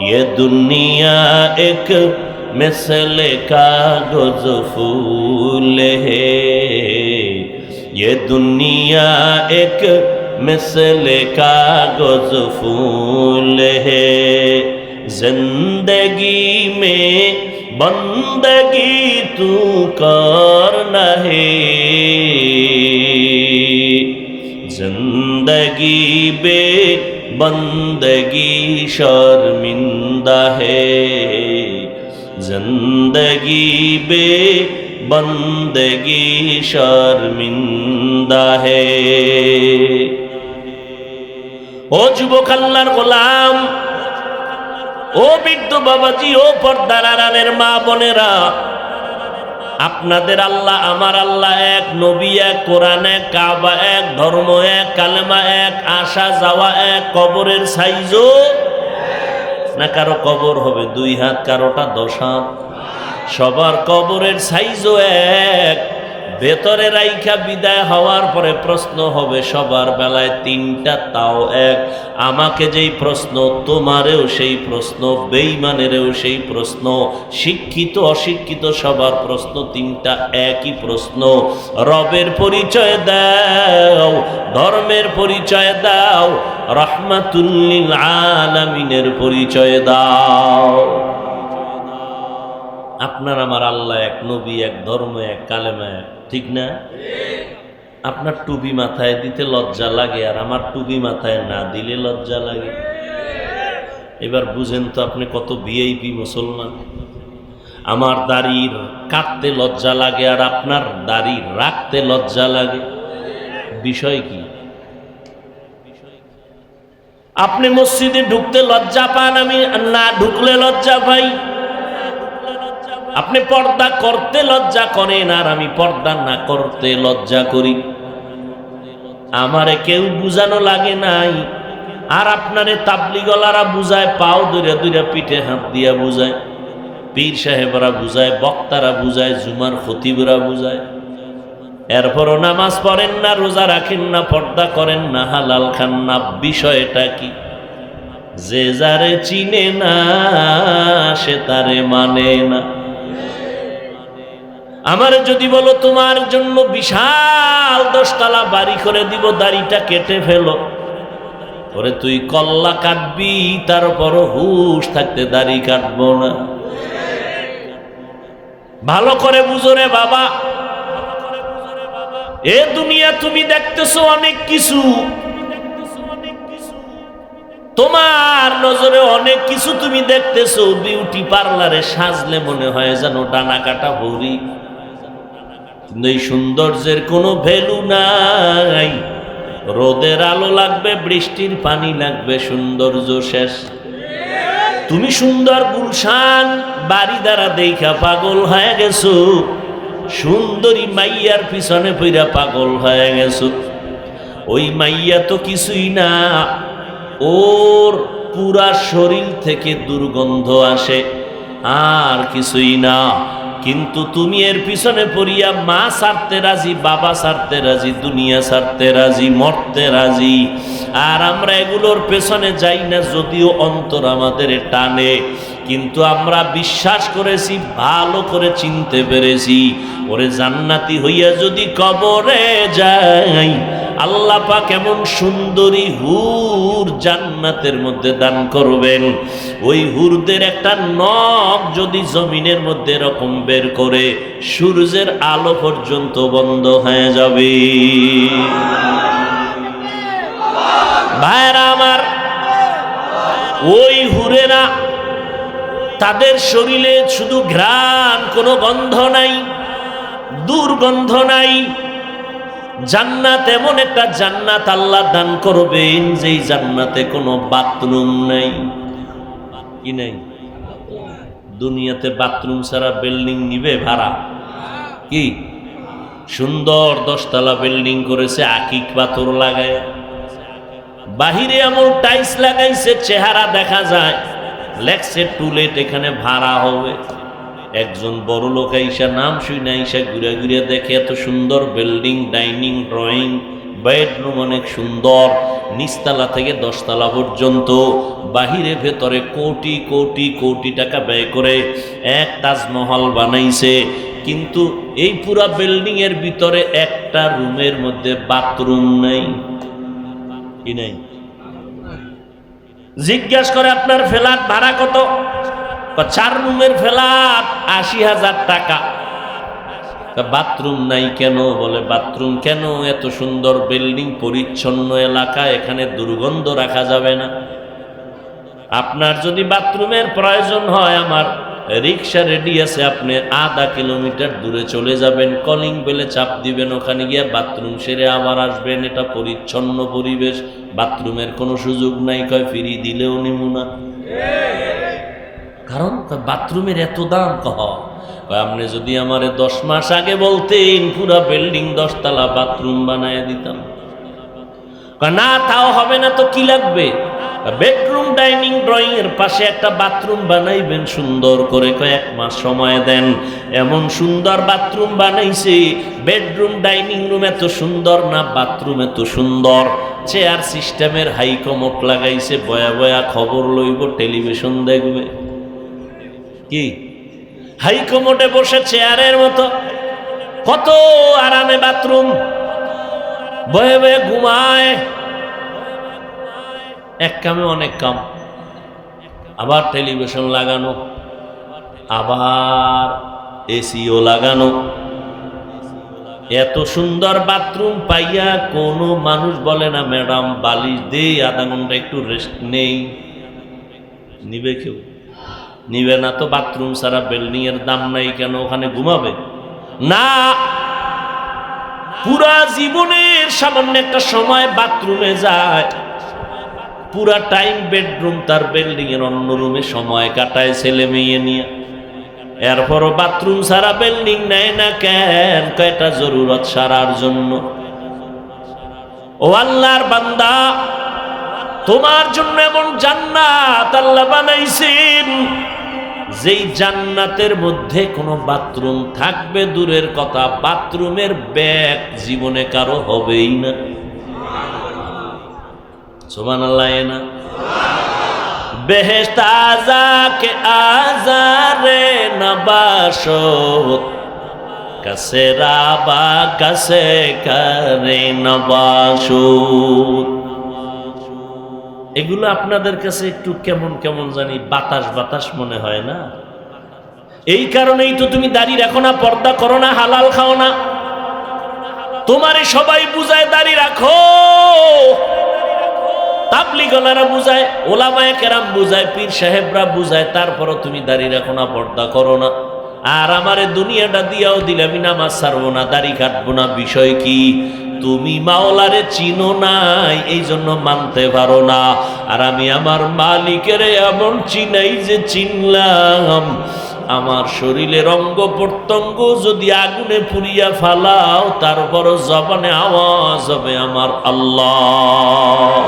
ये दुनिया एक मिसल कागज फूल है, ये दुनिया एक मिसल कागज फूल है। जिंदगी में बंदगी तू करना है, जिंदगी बे बंदगी शर्मिंदा है, जिंदगी बे बंदगी शर्मिंदा है। ও যুবক আল্লাহর গোলাম, ও বৃদ্ধ বাবাজি, ও পর্দার আড়ালের মা বোনেরা, আপনাদের আল্লাহ আমার আল্লাহ এক, নবী এক, কোরআন এক, কাবা এক, ধর্ম এক, কালেমা এক, আসা যাওয়া এক, কবরের সাইজও না কারো কবর হবে 2 হাত, কারোটা 10 হাত, সবার কবরের সাইজও এক। ভেতরে রাইখা বিদায় হওয়ার পরে প্রশ্ন হবে সবার বেলায় 3টা, তাও এক। আমাকে যেই প্রশ্ন, তোমারেও সেই প্রশ্ন, বেঈমানেরও সেই প্রশ্ন, শিক্ষিত অশিক্ষিত সবার প্রশ্ন 3টা, একই প্রশ্ন। রবের পরিচয় দাও, ধর্মের পরিচয় দাও, রাহমাতুল লিল আলামিনের পরিচয় দাও। আপনার আমার আল্লাহ এক, নবী এক, ধর্ম এক, কালেমা এক, ঠিক না? আপনার টুপি মাথায় দিতে লজ্জা লাগে, আর আমার টুপি মাথায় না দিলে লজ্জা লাগে। এবার বুঝেন তো আপনি কত ভিআইপি মুসলমান। আমার দাড়ি কাটতে লজ্জা লাগে, আর আপনার দাড়ি রাখতে লজ্জা লাগে। বিষয় কি? আপনি মসজিদে ঢুকতে লজ্জা পান, আমি না ঢুকলে লজ্জা পাই। আপনি পর্দা করতে লজ্জা করেন, আর আমি পর্দা না করতে লজ্জা করি। আমারে কেউ বুঝানো লাগে নাই, আর আপনারে তাবলিগলারা বুঝায়, পাও দূরে দূরে পিঠে হাত দিয়া বুঝায়, পীর সাহেবরা বুঝায়, বক্তারা বুঝায়, জুমার খতিবরা বুঝায়। এরপরও নামাজ পড়েন না, রোজা রাখেন না, পর্দা করেন না, হালাল খান না। বিষয়টা কি? যে যারে চিনে না সে তারে মানে না। আমার যদি বলো তোমার জন্য বিশাল 10 তলা বাড়ি করে দিব, দাড়িটা কেটে ফেলো, ওরে তুই কল্লা কাটবি, তারপরও হুশ থাকতে দাড়ি কাটবো না। ভালো করে বুঝো রে বাবা, এ দুনিয়া তুমি দেখতেছো অনেক কিছু, তোমার নজরে অনেক কিছু তুমি দেখতেছো। বিউটি পার্লারে সাজলে মনে হয় যেন ডানা কাটা ভরি, কিন্তু এই সৌন্দর্যের কোনো ভ্যালু নাই। রোদের আলো লাগবে, বৃষ্টির পানি লাগবে, সৌন্দর্য শেষ। তুমি সুন্দর গুলশান বাড়ি দ্বারা দেখা পাগল হয়ে গেছো, সুন্দরী মাইয়ার পিছনে পইরা পাগল হয়ে গেছো। ওই মাইয়া তো কিছুই না, ওর পুরা শরীর থেকে দুর্গন্ধ আসে, আর কিছুই না। কিন্তু তুমি এর পিছনে পড়িয়া মা ছাড়তে রাজি, বাবা ছাড়তে রাজি, দুনিয়া ছাড়তে রাজি, মরতে রাজি। আর আমরা এগুলোর পেছনে যাই না, যদিও অন্তর আমাদের টানে, কিন্তু আমরা বিশ্বাস করেছি, ভালো করে চিনতে পেরেছি, ওরে জান্নাতি হইয়া যদি কবরে যাই, আল্লাহ পাক এমন সুন্দরী হুর জান্নাতের মধ্যে দান করবেন। ওই হুরদের একটা নখ যদি জমিনের মধ্যে এরকম বের করে, সূর্যের আলো পর্যন্ত বন্ধ হয়ে যাবে। ভাইরা আমার, ওই হুরেরা, তাদের শরীরে শুধু ঘ্রাণ, কোনো গন্ধ নাই, দুর্গন্ধ নাই। জান্নাত এমন একটা জান্নাত আল্লাহ দান করবেন যেই জান্নাতে কোনো বাথরুম নাই। কি নাই? দুনিয়াতে বাথরুম ছাড়া বিল্ডিং নিবে ভাড়া? কি সুন্দর 10 তলা বিল্ডিং করেছে আকিক পাথর লাগায়, বাহিরে এমন টাইলস লাগাইছে চেহারা দেখা যায়, লেখছে টুলেট এখানে ভাড়া হবে। একজন বড় লোক আইসা নাম শুনে আইসা ঘুরে ঘুরে দেখে এত সুন্দর বিল্ডিং, ডাইনিং, ড্রয়িং, বেডরুম অনেক সুন্দর, নিচতলা থেকে 10 তলা পর্যন্ত, বাহিরে ভেতরে কোটি কোটি কোটি টাকা ব্যয় করে এক তাজমহল বানাইছে। কিন্তু এই পুরা বিল্ডিং এর ভিতরে একটা রুমের মধ্যে বাথরুম নাই। কি নাই? জিজ্ঞাসা করে আপনার ফ্ল্যাট ভাড়া কত? 4 রুমের ফ্ল্যাট 80,000 টাকা। বাথরুম নাই কেন? বলে বাথরুম কেন? এত সুন্দর বিল্ডিং, পরিচ্ছন্ন এলাকা, এখানে দুর্গন্ধ রাখা যাবে না। আপনার যদি বাথরুমের প্রয়োজন হয় আমার রিক্সা রেডি আছে, আপনি আধা কিলোমিটার দূরে চলে যাবেন, কলিং বেলে চাপ দিবেন, ওখানে গিয়ে বাথরুম সেরে আবার আসবেন। এটা পরিচ্ছন্ন পরিবেশ, বাথরুমের কোনো সুযোগ নাই। কয় ফিরি দিলেও নিব না। কারণ বাথরুমের এত দাম। আপনি যদি আমারে 10 মাস আগে বলতেন পুরা বিল্ডিং 10 তলা বাথরুম বানায় দিতাম। না তাও হবে না তো কি লাগবে? বেডরুম, ডাইনিং, ড্রয়িং এর পাশে একটা বাথরুম বানাইবেন সুন্দর করে। 1 মাস সময় দেন। এমন সুন্দর বাথরুম বানাইছে, বেডরুম, ডাইনিং রুম এত সুন্দর না, বাথরুম এত সুন্দর, চেয়ার সিস্টেমের হাইকমোট লাগাইছে, বয়া বয়া খবর লইব, টেলিভিশন দেখবে। কি হাইকমোটে বসে চেয়ারের মতো, কত আরামে বাথরুম, বয়ে বয়ে ঘুমায়। এক কামে অনেক কাম, আবার টেলিভিশন লাগানো, আবার এসিও লাগানো। এত সুন্দর বাথরুম পাইয়া কোনো মানুষ বলে না ম্যাডাম বালিশ দেই, আধা ঘন্টা একটু রেস্ট নেই? নিবে কেউ? নিবে না তো। বাথরুম ছাড়া বিল্ডিং এর দাম নাই কেন? ওখানে ঘুমাবে না। পুরা জীবনের সামান্য একটা সময় বাথরুমে যায়, পুরা টাইম বেডরুম তার বিল্ডিং এর অন্য রুমে সময় কাটায় ছেলে মেয়ে নিয়ে। এরপরও বাথরুম ছাড়া বিল্ডিং নেয় না কেন? কয়টা জরুরত সারার জন্য। ও আল্লাহর বান্দা, তোমার জন্য এমন জান্নাত আল্লাহ বানাইছেন যেই জান্নাতের মধ্যে কোনো বাথরুম থাকবে দূরের কথা, বাথরুমের ব্যাগ জীবনে কারো হবেই না। সুবহানাল্লাহ। না বেহেশত আযাকে আযারে নবাশত, কাসে রাবা কাসে করে নবাশত। এগুলো আপনাদের কাছে একটু কেমন কেমন জানি বাতাস বাতাস মনে হয় না? এই কারণেই তো তুমি দাড়ি রাখো না, পর্দা করো না, হালাল খাও না। তোমারে সবাই বুঝায় দাড়ি রাখো, তাবলীগওয়ালারা বুঝায়, ওলামায়ে কেরাম বুঝায়, পীর সাহেবরা বুঝায়, তারপরও তুমি দাড়ি রাখো না, পর্দা করো না। আর আমারে দুনিয়াটা দিয়াও দিলে আমি নামাজ ছাড়বো না, দাড়ি কাটবো না। বিষয় কি? তুমি মাওলারে চিনো নাই, এই জন্য মানতে পারো না। আর আমি আমার মালিকের এমন চিনাই যে চিনলাম আমার শরীরের অঙ্গ প্রত্যঙ্গ যদি আগুনে পুড়িয়া ফালাও, তারপর জবানে আওয়াজ হবে আমার আল্লাহ।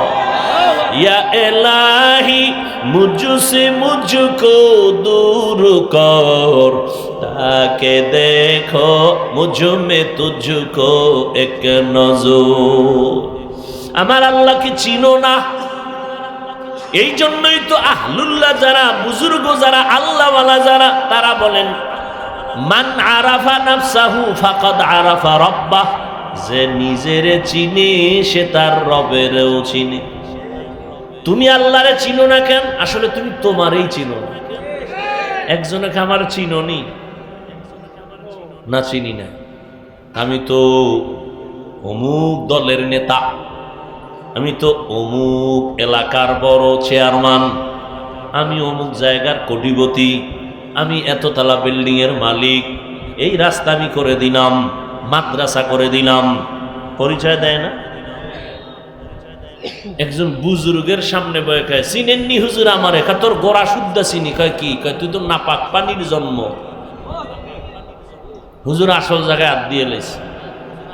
या इलाही मुझसे मुझको दूर कर, ताके देखो मुझ में तुझको एक नजर। আমার আল্লাহকে চিনো না, এই জন্যই তো আহলুল্লাহ যারা, বুজুর্গ যারা, আল্লাহওয়ালা যারা, তারা বলেন মান আরাফা নাফসাহু ফাকাদ আরাফা রাব্বাহ, যে নিজেরে চিনে সে তার রবেরও চিনে। তুমি আল্লাহরে চিনো না কেন? আসলে তুমি তোমারই চিনো না। একজনকে আমার চিনোনি না? চিনি না। আমি তো অমুক দলের নেতা, আমি তো অমুক এলাকার বড় চেয়ারম্যান, আমি অমুক জায়গার কোটিপতি, আমি এততলা বিল্ডিং এর মালিক, এই রাস্তা আমি করে দিলাম, মাদ্রাসা করে দিলাম। পরিচয় দেয় না? একজন বুজুর্গের সামনে বয়ে কয়, চিনেননি হুজুর আমারে? কয় তোর গোড়া শুদ্ধ চিনি। কয় কি? কয় তুই তো নাপাক পানির জন্ম। হুজুর আসল জায়গায় হাত দিয়ে লেছে।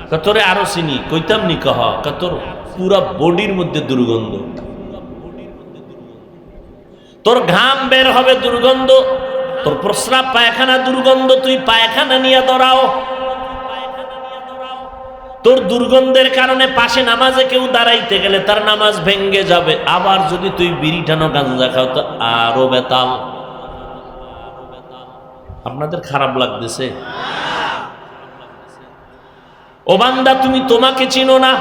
কয় তোরে আরো চিনি। কইতাম নি? কহ। কয় তোর পুরা বডির মধ্যে দুর্গন্ধ, তোর ঘাম বের হবে দুর্গন্ধ, তোর প্রস্রাব পায়খানা দুর্গন্ধ, তুই পায়খানা নিয়ে দৌড়াও। তোর দুর্গন্ধের কারণে পাশে নামাজে কেউ দাঁড়াইতে গেলে তার নামাজ ভেঙ্গে যাবে। আবার যদি তুই বিড়ি টানো গাঞ্জা খাও তো আরো বেতাল। আপনাদের খারাপ লাগতেছে? ও বান্দা, তুমি তোমাকে চিনো না।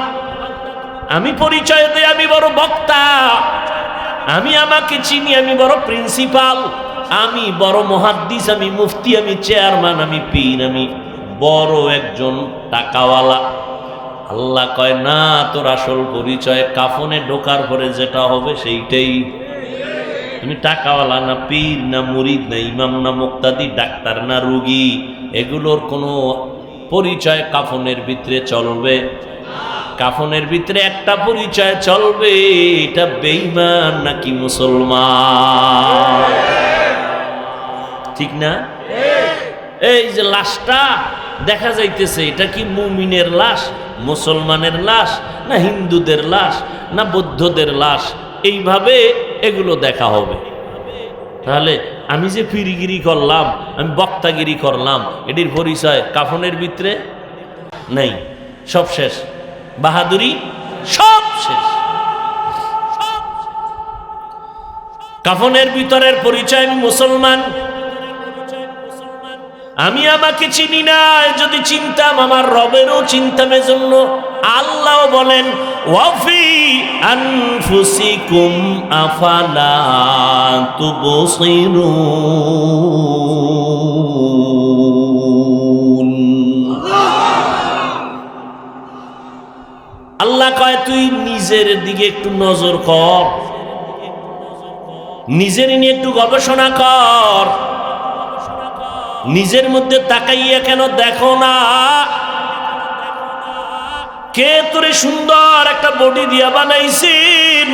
আমি পরিচয় দেই, আমি বড় বক্তা, আমি আমাকে চিনি, আমি বড় প্রিন্সিপাল, আমি বড় মুহাদ্দিস, আমি মুফতি, আমি চেয়ারম্যান, আমি পীর, আমি বড় একজন টাকাওয়ালা। আল্লাহ কয় না, তোর আসল পরিচয় কাফনে ঢোকার পরে যেটা হবে সেইটাই। তুমি টাকাওয়ালা না, পীর না, মুরিদ না, ইমাম না, মুক্তাদি, ডাক্তার না, রুগী, এগুলোর কোনো পরিচয় কাফনের ভিতরে চলবে? কাফনের ভিতরে একটা পরিচয় চলবে, এটা বেঈমান নাকি মুসলমান। ঠিক না? এই যে লাশটা দেখা যাইতেছে, এটা কি মুমিনের লাশ, মুসলমানের লাশ, না হিন্দুদের লাশ, না বৌদ্ধদের লাশ? এইভাবে এগুলো দেখা হবে। তাহলে আমি যে পীরগিরি করলাম, আমি বক্তাগিরি করলাম, এটির পরিচয় কাফনের ভিতরে নেই। সব শেষ, বাহাদুরি সব শেষ। কাফনের ভিতরের পরিচয় আমি মুসলমান। আমি আমাকে চিনি না, যদি চিনতাম আমার রবেরও চিনতাম। এজন্য আল্লাহ বলেন, ওয়াফি আনফুসিকুম আফালা তুবসিরুন। আল্লাহ কয়, তুই নিজের দিকে একটু নজর কর, নিজের নিয়ে একটু গবেষণা কর। নিজের মধ্যে তাকাইয়া কেন দেখো না? কে তোরে সুন্দর একটা বডি দিয়া বানাইছেন?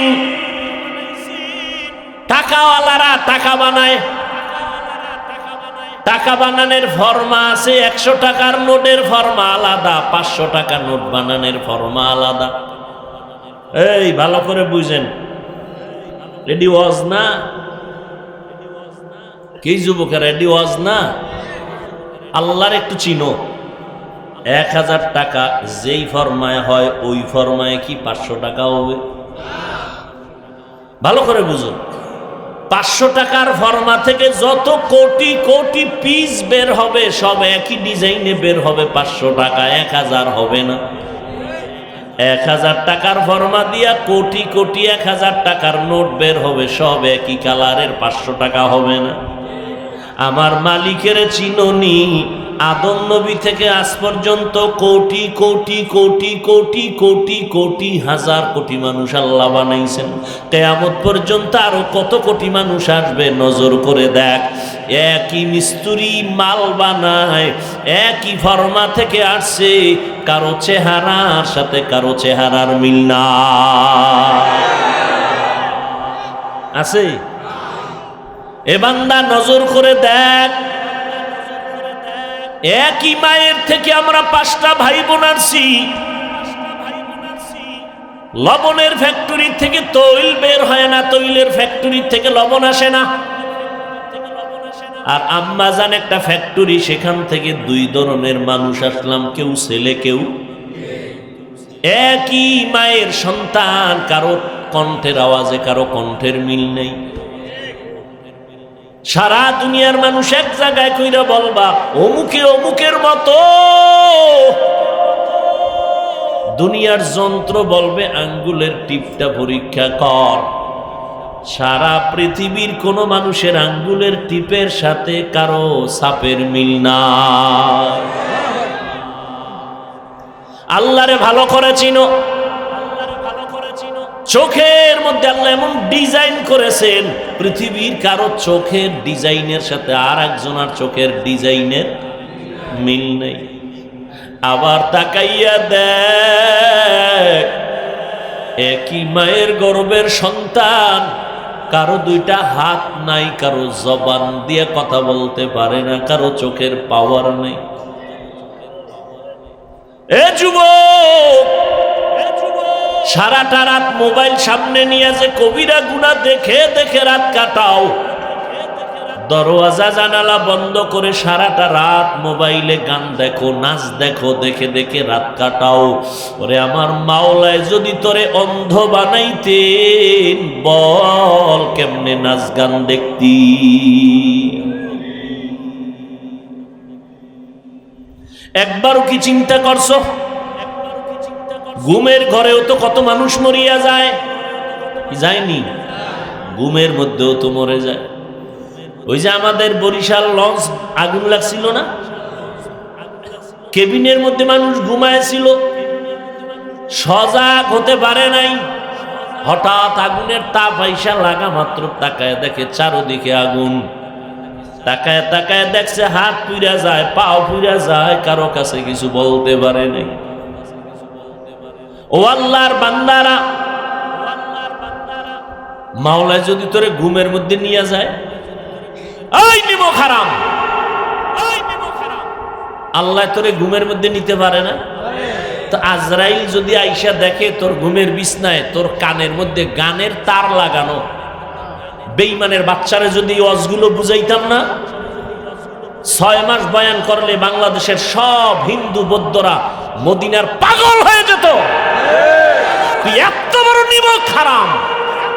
টাকাওয়ালারা টাকা বানায়। টাকা বানানোর ফর্মা আছে, 100 টাকার নোটের ফর্মা আলাদা, 500 টাকার নোট বানানোর ফর্মা আলাদা। এই ভালো করে বুঝেন, রেডি ওয়াজ না? কি যুবকের রেডি ওয়াজ না? আল্লাহর একটু চিনো। 1000 টাকা যেই ফরমায় হয়, ওই ফরমায় কি 500 টাকা হবে? ভালো করে বুঝুন। 500 টাকার ফরমা থেকে যত কোটি কোটি পিস বের হবে, সব একই ডিজাইনে বের হবে। 500 টাকা 1000 হবে না। 1000 টাকার ফরমা দিয়া কোটি কোটি 1000 টাকার নোট বের হবে, সব একই কালারের। 500 টাকা হবে না। আমার মালিকের চিননি? আদম নবী থেকে আজ পর্যন্ত কোটি কোটি কোটি কোটি কোটি কোটি হাজার কোটি মানুষ আল্লাহ বানাইছেন। কিয়ামত পর্যন্ত আরো কত কোটি মানুষ আসবে, নজর করে দেখ। একই মিস্ত্রি মাল বানায়, একই ফর্মা থেকে আসছে, কারো চেহারার সাথে কারো চেহারার মিল না আছে। এ বান্দা নজর করে দেখ, একই মায়ের থেকে আমরা 5টা ভাই বোন আসছি। লবণের ফ্যাক্টরি থেকে তৈল বের হয় না, তৈলের ফ্যাক্টরি থেকে লবণ আসে না। আর আম্মা জান একটা ফ্যাক্টরি, সেখান থেকে 2 ধরনের মানুষ আসলাম, কেউ ছেলে কেউ। একই মায়ের সন্তান, কারো কণ্ঠের আওয়াজে কারো কণ্ঠের মিল নেই। সারা দুনিয়ার মানুষ এক জায়গায় কইরা বলবা অমুকে অমুকের মতো, দুনিয়ার যন্ত্র বলবে আঙ্গুলের টিপটা পরীক্ষা কর। সারা পৃথিবীর কোন মানুষের আঙ্গুলের টিপের সাথে কারো সাপের মিল নাই। আল্লাহরে ভালো করে চিনো। চোখের মধ্যে আল্লাহ এমন ডিজাইন করেছেন, পৃথিবীর কারো চোখের ডিজাইনের সাথে আর একজনের চোখের ডিজাইনের মিল নেই। আবার তাকাইয়া দেখ, একই মায়ের গর্ভের সন্তান, কারো দুইটা হাত নাই, কারো জবান দিয়ে কথা বলতে পারে না, কারো চোখের পাওয়ার নেই। এ যুবক, সারাটা রাত মোবাইল সামনে নিয়ে যে কবিরা গুনাহ দেখে দেখে রাত কাটাও, দরওয়াজা জানালা বন্ধ করে সারাটা রাত মোবাইলে গান দেখো, নাচ দেখো, দেখে দেখে রাত কাটাও। ওরে আমার মাওলায় যদি তোরে অন্ধ বানাইতেন, বল কেমনে নাচ গান দেখতি? একবারও কি চিন্তা করছো? ঘুমের ঘরেও তো কত মানুষ মরিয়া যায়, যায়নি? ঘুমের মধ্যেও তো মরে যায়। ওই যে আমাদের বরিশাল লঞ্চ আগুন লাগছিল না, কেবিনের মধ্যে মানুষ ঘুমায়ছিল, সজাগ হতে পারে নাই। হঠাৎ আগুনের তাপ আইসা লাগা মাত্র তাকায় দেখে চারদিকে আগুন। তাকায় তাকায় দেখছে হাত পুইরা যায়, পাও পুইরা যায়, কারো কাছে কিছু বলতে পারে নাই। ও আল্লাহর বান্দারা, মাওলা যদি তোরে ঘুমের মধ্যে নিয়ে যায়, এই নিমক হারাম, আল্লাহ তোরে ঘুমের মধ্যে নিতে পারে না? তো আজরাইল যদি আইসা দেখে তোর ঘুমের বিছনায় তোর কানের মধ্যে গানের তার লাগানো, বেঈমানের বাচ্চারা যদি ওয়াজগুলো বুঝাইতাম না, 6 মাস বয়ান করলে বাংলাদেশের সব হিন্দু বৌদ্ধরা মদিনার পাগল হয়ে যেত। তুই এত বড় নিমক হারাম,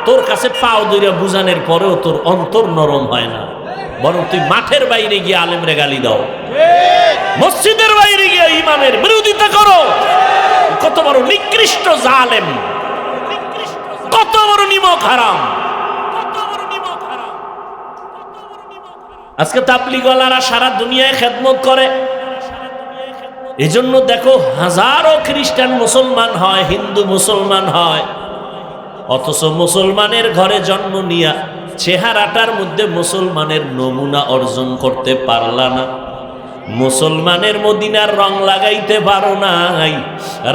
তোর কাছে পাও দইরা বুঝানোর পরেও তোর অন্তর নরম হয় না, বরং তুই মাঠের বাইরে গিয়ে আলেমরে গালি দাও, মসজিদের বাইরে গিয়ে ইমামের বিরোধিতা করো। কত বড় নিকৃষ্ট জালেম, কত বড় নিমক হারাম। আজকে তাবলীগওয়ালারা সারা দুনিয়ায় খেদমত করে, এজন্য দেখো হাজারো খ্রিস্টান মুসলমান হয়, হিন্দু মুসলমান হয়, অথচ মুসলমানের ঘরে জন্ম নিয়া চেহারাটার মধ্যে মুসলমানের নমুনা অর্জন করতে পারলা না। মুসলমানের মদিনার রং লাগাইতে পারো নাই।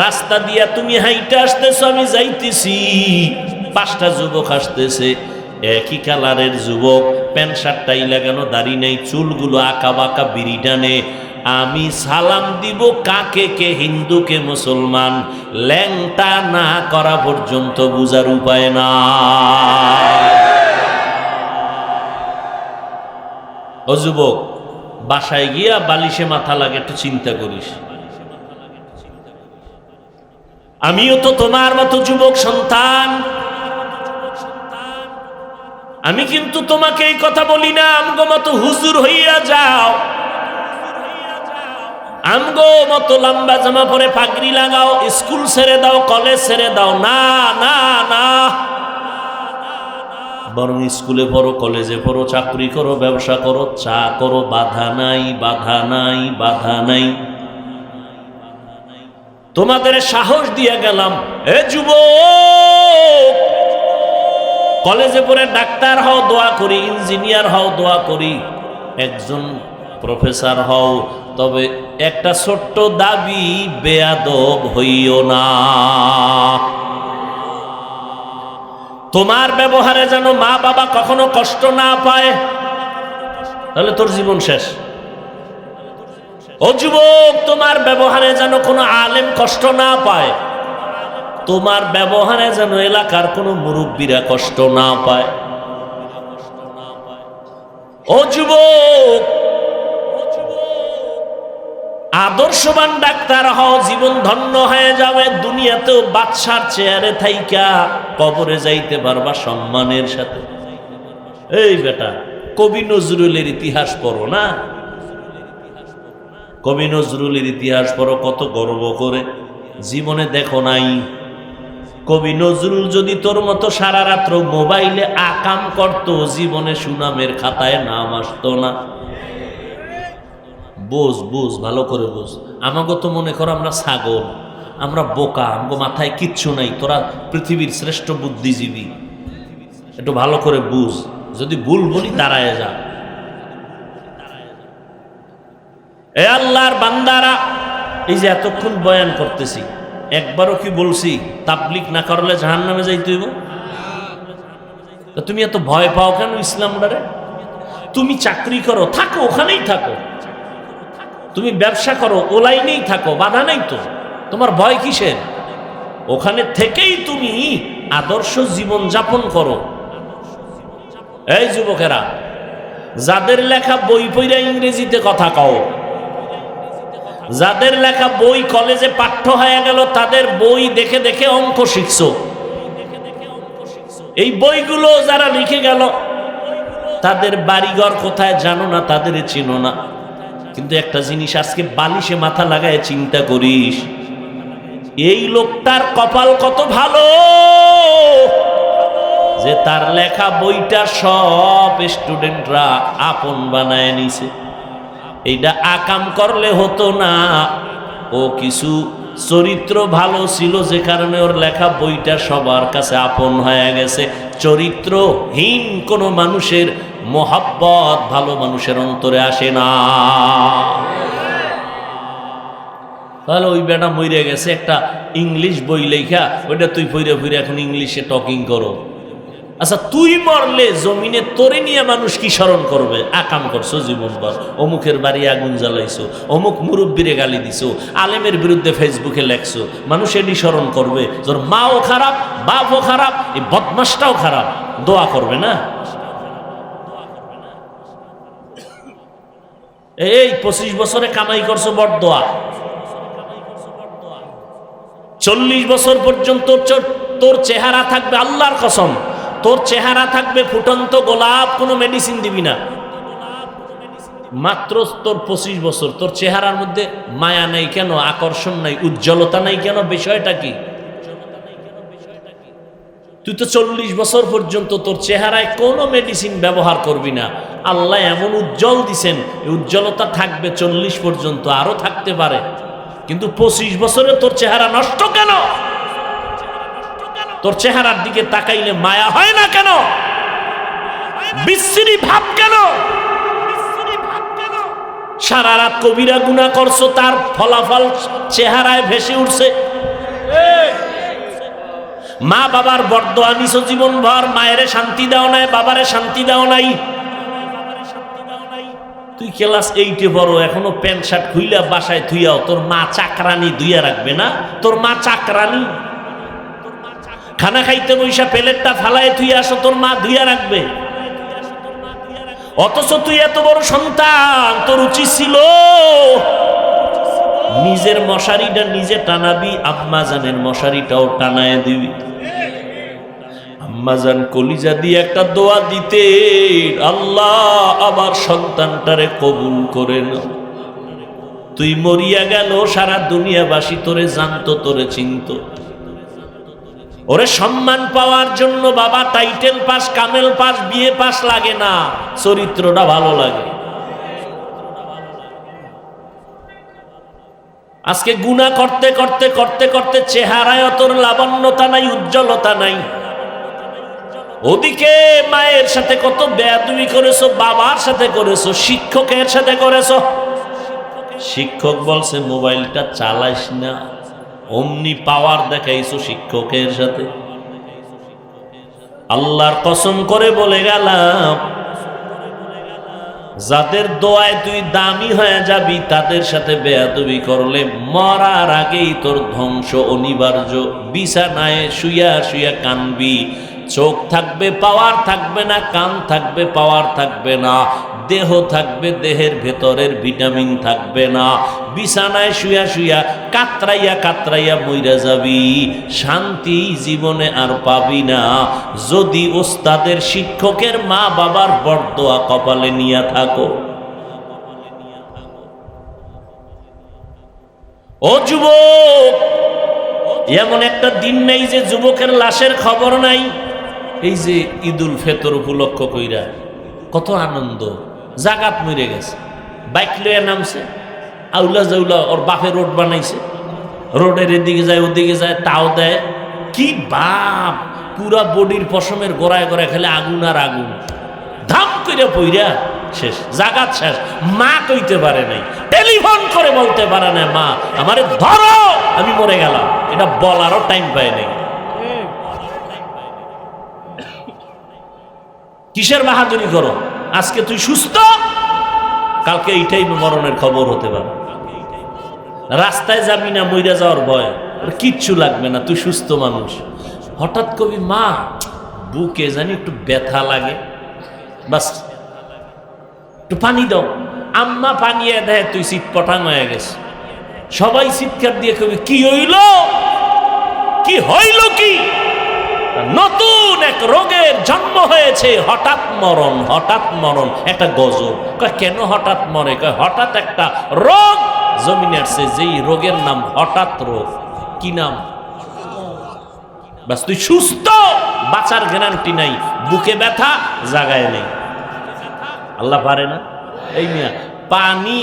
রাস্তা দিয়া তুমি হাইটা আসতেছ, আমি যাইতেছি, 5টা যুবক আসতেছে, একই কালারের যুবক, প্যান্ট শার্ট টাই লাগানো, দাড়ি নেই, চুলগুলো আঁকা বাঁকা, বিড়ি টানে। আমি সালাম দিব কাকে, কে হিন্দু কে মুসলমান, ল্যাংটা না করা পর্যন্ত বুঝার উপায় না। ও যুবক, বাসায় গিয়া বালিশে মাথা লাগে, একটু চিন্তা করিস। আমিও তো তোমার মতো যুবক সন্তান, আমি কিন্তু তোমাকে এই কথা বলি না আমগো মতো হুজুর হইয়া যাও, আমগো মতো লম্বা জামা পরে পাগড়ি লাগাও, স্কুল ছেড়ে দাও, কলেজ ছেড়ে দাও, না না না। বরং স্কুলে পড়ো, কলেজে পড়ো, চাকরি করো, ব্যবসা করো, চা করো, বাধা নাই, বাধা নাই, বাধা নাই। তোমাদের সাহস দিয়ে গেলাম, এ যুবক, কলেজে পড়ে ডাক্তার হও, দোয়া করি, ইঞ্জিনিয়ার হও, দোয়া করি, একজন প্রফেসর হও, তবে একটা ছোট্ট দাবি, বেয়াদব হইও না। তোমার ব্যবহারে যেন মা বাবা কখনো কষ্ট না পায়, তাহলে তোর জীবন শেষ। ও যুবক, তোমার ব্যবহারে যেন কোনো আলেম কষ্ট না পায়, তোমার ব্যবহারে যেন এলাকার কোনো মুরব্বীরা কষ্ট না পায়। ও যুবক, আদর্শবান ডাক্তার হও, জীবন ধন্য হয়ে যাবে, দুনিয়াতেও বাদশার চেয়ারে থাইকা কবরে যাইতে পারবা সম্মানের সাথে। এই বেটা, কবি নজরুলের ইতিহাস পড়ো না, কবি নজরুলের ইতিহাস পড়ো, কত গর্ব করে। জীবনে দেখো নাই কবি নজরুল যদি তোর মতো সারা রাত্র মোবাইলে আকাম করত, জীবনে সুনামের খাতায় নাম আসতো না। বোঝ, বুঝ, ভালো করে বুঝ। আমাকে তো মনে করো আমরা ছাগল, আমরা বোকা, আমাকে মাথায় কিচ্ছু নাই, তোরা পৃথিবীর শ্রেষ্ঠ বুদ্ধিজীবী। একটু ভালো করে বুঝ, যদি ভুল বলি দাঁড়ায় যা। এ আল্লাহর বান্দারা, এই যে এতক্ষণ বয়ান করতেছি, একবারও কি বলছি তাবলিগ না করলে জাহান্নামে যাইতে হইব? তুমি এত ভয় পাও কেন ইসলামটারে? তুমি চাকরি করো, থাকো, ওখানেই থাকো। তুমি ব্যবসা করো, ও লাইনেই থাকো, বাধা নেই তো। তোমার ভয় কিসের? ওখানে থেকেই তুমি আদর্শ জীবন যাপন করো। এই যুবকেরা, যাদের লেখা বই পড়া ইংরেজিতে কথা কও, যাদের লেখা বই কলেজে পাঠ্য হয়ে গেল, তাদের বই দেখে দেখে অঙ্ক শিখছো, এই বইগুলো যারা লিখে গেল তাদের বাড়িঘর কোথায় জানো না, তাদের চিনো না। কিন্তু একটা জিনিস আজকে বালিশে মাথা লাগায় চিন্তা করিস, এই লোকটার কপাল কত ভালো যে তার লেখা বইটা সব স্টুডেন্টরা আপন বানায় নিছে। এইটা আকাম করলে হতো না। ও কিছু চরিত্র ভালো ছিল যে কারণে ওর লেখা বইটা সবার কাছে আপন হয়ে গেছে। চরিত্রহীন কোনো মানুষের মোহাব্বত ভালো মানুষের অন্তরে আসে না। তাহলে ওই বেটা মরে গেছে, একটা ইংলিশ বই লেখা, ওইটা তুই ফইরে ফিরে এখন ইংলিশে টকিং করো। আচ্ছা, তুই মরলে জমিনে তোরে নিয়ে মানুষ কি স্মরণ করবে? আকাম করছো জীবনভর, অমুকের বাড়ি আগুন জ্বালাইছো, অমুক মুরব্বীরে গালি দিছো, আলেমের বিরুদ্ধে ফেসবুকে লেখছো, মানুষ এটি স্মরণ করবে। তোর মাও খারাপ, বাপও খারাপ, এই বদমাসটাও খারাপ, দোয়া করবে না? এই 25 বছরে কামাই করছো, বড় দোয়া। 40 বছর পর্যন্ত তোর চেহারা থাকবে, আল্লাহর কসম, তোর চেহারা থাকবে ফুটন্ত গোলাপ, কোনো মেডিসিন দিবি না। মাত্র তোর 25 বছর, তোর চেহারার মধ্যে মায়া নাই কেন? আকর্ষণ নাই, উজ্জ্বলতা নাই কেন? বিষয়টা কি? তুই তো 40 বছর পর্যন্ত তোর চেহারায় কোনো মেডিসিন ব্যবহার করবি না। আল্লাহ এমন উজ্জ্বল দিছেন, এই উজ্জ্বলতা থাকবে 40 পর্যন্ত, আরো থাকতে পারে। কিন্তু 25 বছরে তোর চেহারা নষ্ট কেন? তোর চেহারার দিকে তাকাইলে মায়া হয় না কেন? বিশ্রী ভাব কেন? সারা রাত কবিরা গুনাহ করছো, তার ফলাফল চেহারায় ভেসে উঠছে। মা বাবার বরদোয়া নিছো জীবনভর, মায়েরে শান্তি দাও নাই, বাবারে শান্তি দাও নাই। তুই ক্লাস 8-এ বড়, এখনো প্যান্ট শার্ট খুইলা বাসায় ধুইয়াও তোর মা চাকরানি ধুইয়া রাখবে না? তোর মা চাকরানি। খানা খাইতে বইসা প্লেটটা ফালায় ধুইয়া আসো, তোর মা ধুইয়া রাখবে? অথচ তুই এত বড় সন্তান, তোর উচিত ছিল নিজের মশারিটা নিজে টানাবি, আম্মা জানের মশারিটাও টানায় দিবি। আম্মা জান কলিজা দিয়ে একটা দোয়া দিতে, আল্লাহ আমার সন্তানটারে কবুল করে নাও। তুই মরিয়া গেল, সারা দুনিয়াবাসী তোরে জানতো, তোরে চিনতো। ওরে সম্মান পাওয়ার জন্য বাবা টাইটেল পাস, কামেল পাস, বিয়ে পাস লাগে না, চরিত্রটা ভালো লাগে। আজকে গুনাহ করতে করতে করতে করতে চেহারায় তোর লাবণ্যতা নাই, উজ্জ্বলতা নাই। ওদিকে মায়ের সাথে কত বেয়াদবি করেছো, বাবার সাথে করেছো, শিক্ষকের সাথে করেছো। শিক্ষক বলছে মোবাইলটা চালাইস না, অমনি পাওয়ার দেখাইছো শিক্ষকের সাথে। আল্লাহর কসম করে বলে গেলাম, যাদের দোয়ায় তুই দামি হয়ে যাবি, তাদের সাথে বেয়াদবি করলে মরার আগেই তোর ধ্বংস অনিবার্য। বিছানায় শুইয়া শুইয়া কানবি, চোখ থাকবে পাওয়ার থাকবে না, কান থাকবে পাওয়ার থাকবে না, দেহ থাকবে দেহের ভেতরের ভিটামিন থাকবে না। বিছানায় শুয়া শুয়া কাতরাইয়া কাতরাইয়া মইরা যাবি, শান্তি জীবনে আর পাবি না যদি ওস্তাদের শিক্ষকের মা বাবার বরদোয়া কপালে নিয়ে থাকো। ও যুবক, এমন একটা দিন নেই যে যুবকের লাশের খবর নাই। এই যে ঈদুল ফিতর উপলক্ষ কইরা কত আনন্দ, জাগাত মরে গেছে, বাইক লইয়া নামছে, আউলা জাউলা ওর বাপে রোড বানাইছে, রোডের এদিকে যায় ওদিকে যায়, তাও দেয়। কি বাপ, পুরা বডির পশমের গোড়ায় গোড়ায় খেলে আগুন আর আগুন, ধাম কইরা পইরা শেষ, জাগাত শেষ। মা কইতে পারে নাই, টেলিফোন করে বলতে পারে না মা আমারে ধরো আমি মরে গেলাম, এটা বলারও টাইম পায় নাই। কিসের বাহাদুরি করো? আজকে তুই সুস্থ, কালকে এইটাই মরণের খবর হতে পারে। রাস্তায় যাবি না, মইরা যাওয়ার ভয়, কিচ্ছু লাগবে না, তুই সুস্থ মানুষ। হঠাৎ কবি মা বুকে জানি একটু ব্যথা লাগে, বাস একটু পানি দাও। আম্মা পানিয়ে দেয়, তুই চিৎপটাং হয়ে গেছে। সবাই চিৎকার দিয়ে কবি কি হইল, কি হইল, কি নতুন এক রোগের জন্ম হয়েছে, হঠাৎ মরণ, হঠাৎ মরণ। একটা গজব। কেন হঠাৎ মরে? হঠাৎ একটা রোগ জমিনে আসছে, যেই রোগের নাম হঠাৎ রোগ। কি নাম? বাস তুই সুস্থ, বাঁচার গ্যারান্টি নাই, বুকে ব্যথা, জাগায় নেই। আল্লাহ পারে না? এই মিয়া পানি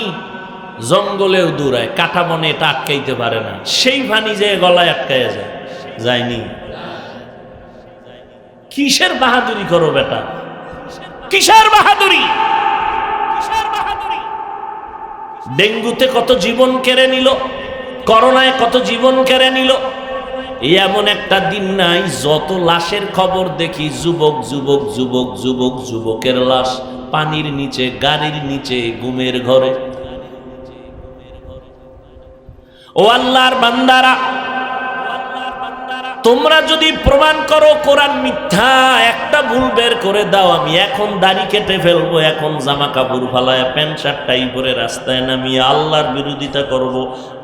জঙ্গলেও দৌড়ায়, কাটা মনে এটা আটকাইতে পারে না, সেই পানি যে গলায় আটকাইয়া যায়, যায়নি। কিসের বাহাদুরি করো বেটা, কিসের বাহাদুরি? ডেঙ্গুতে কত জীবন কেড়ে নিল, করোনায় কত জীবন কেড়ে নিল। এমন একটা দিন নাই যত লাশের খবর দেখি, যুবক যুবক যুবক যুবক যুবকের লাশ, পানির নিচে, গাড়ির নিচে, ঘুমের ঘরে। ও আল্লাহর বান্দারা, তোমরা যদি প্রমাণ করো কোরআন মিথ্যা, একটা ভুল বের করে দাও, আমি এখন দাড়ি কেটে ফেলবো, এখন জামা কাপড় ফালায় প্যান্ট শার্ট টাই পরে রাস্তায় নামিয়ে আল্লাহর বিরোধিতা করব,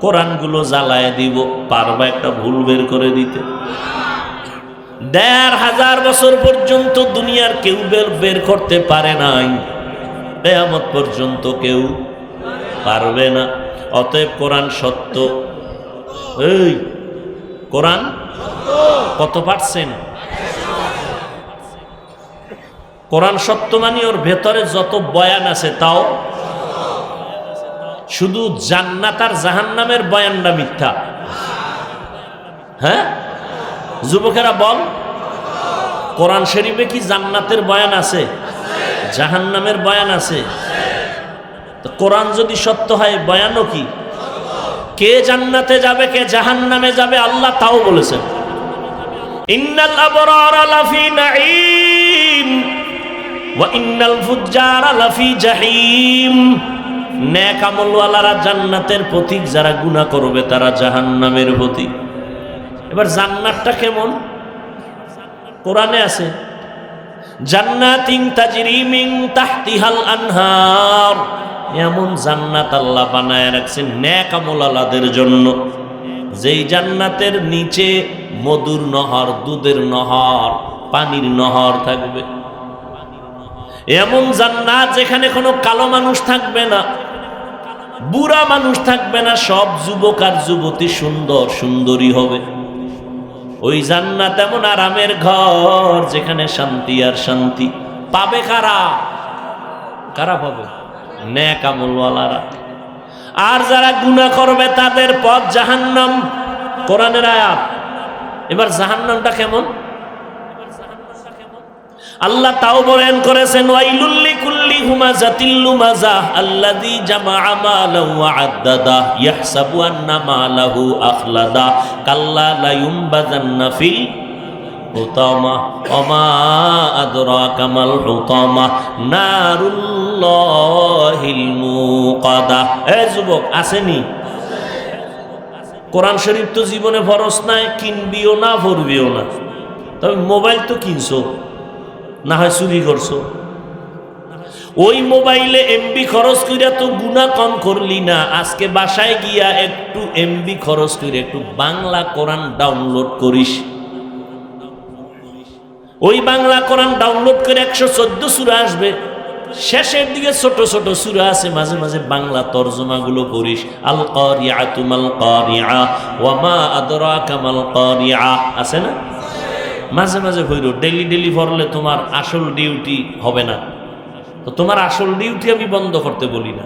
কোরআনগুলো জ্বালায় দিব, পারবা একটা ভুল বের করে দিতে? ১৫০০ বছর পর্যন্ত দুনিয়ার কেউ বের করতে পারে নাই, কিয়ামত পর্যন্ত কেউ পারবে না। অতএব কোরআন সত্য। এই কোরআন কত পারছেন? কোরআন সত্য মানে ওর ভেতরে যত বয়ান আছে তাও। শুধু জান্নাত আর জাহান্নামের বয়ানটা মিথ্যা। হ্যাঁ যুবকেরা বল, কোরআন শরীফে কি জান্নাতের বয়ান আছে, জাহান্নামের বয়ান আছে? তো কোরআন যদি সত্য হয়, বয়ানও কি? কে জান্নাতে যাবে, কে জাহান্নামে যাবে, আল্লাহ তাও বলেছেন। ইন্নাল আবরারা লাফি নাঈম ওয়া ইন্নাল ফুজ্জারা লাফি জাহিম। নেক আমলওয়ালারা জান্নাতের পথিক, যারা গুনাহ করবে তারা জাহান্নামের পথিক। এবার জান্নাতটা কেমন? কোরআনে আছে, জান্নাতিন তাজরি মিন তাহতিহাল আনহার। এমন জান্নাত আল্লাহ বানায় রাখছেন নেক আমলওয়ালাদের জন্য, যেই জান্নাতের নিচে মধুর নহর, দুধের নহর, পানির নহর থাকবে। এমন জান্নাত যেখানে কোনো কালো মানুষ থাকবে না, বুড়া মানুষ থাকবে না, সব যুবক আর যুবতী সুন্দর সুন্দরী হবে। ওই জান্নাত এমন আরামের ঘর যেখানে শান্তি আর শান্তি। পাবে কারা? কারা পাবে? নেক আমলওয়ালারা। আর যারা গুনাহ করবে তাদের পথ জাহান্নাম। কোরআনের আয়াত। এবার জাহান্নামটা কেমন? আল্লাহ তাও বয়ান করেছেন, ওয়াইলুল লিকুল্লি হুমাযাতিল লুমাযাহ আল্লাযী জামাআ মালাহু ওয়া আদ্দাদা ইয়াহসাবু আন্না মালাহু আখলাদা কাল্লা লা ইউনবাযান্না ফিল হুতামা ওয়া মা আদরাকা মাল হুতামা নারুল্লাহিল মুকাদা। এ যুবক, আসেনি? কোরআন শরীফ তো জীবনে ফরজ নাই, কিনবিও না, পড়বিও না। তবে মোবাইল তো কিনছো, না হয় চুরি করছো। ওই মোবাইলে এমবি খরচ কইরা তো গুনাহ কম করলি না। আজকে বাসায় গিয়া একটু এমবি খরচ করে একটু বাংলা কোরআন ডাউনলোড করিস। ওই বাংলা কোরআন ডাউনলোড করে 114 সূরা আসবে, শেষের দিকে ছোট ছোট সূরা আছে, মাঝে মাঝে বাংলা তরজমাগুলো পড়িস। আল কারিআতু মাল কারিআ ওয়া মা আদরাকা মাল কারিআ আছে না? মাঝে মাঝে কইরো। ডেলি ডেলি পড়লে তোমার আসল ডিউটি হবে না। তো তোমার আসল ডিউটি আমি বন্ধ করতে বলি না,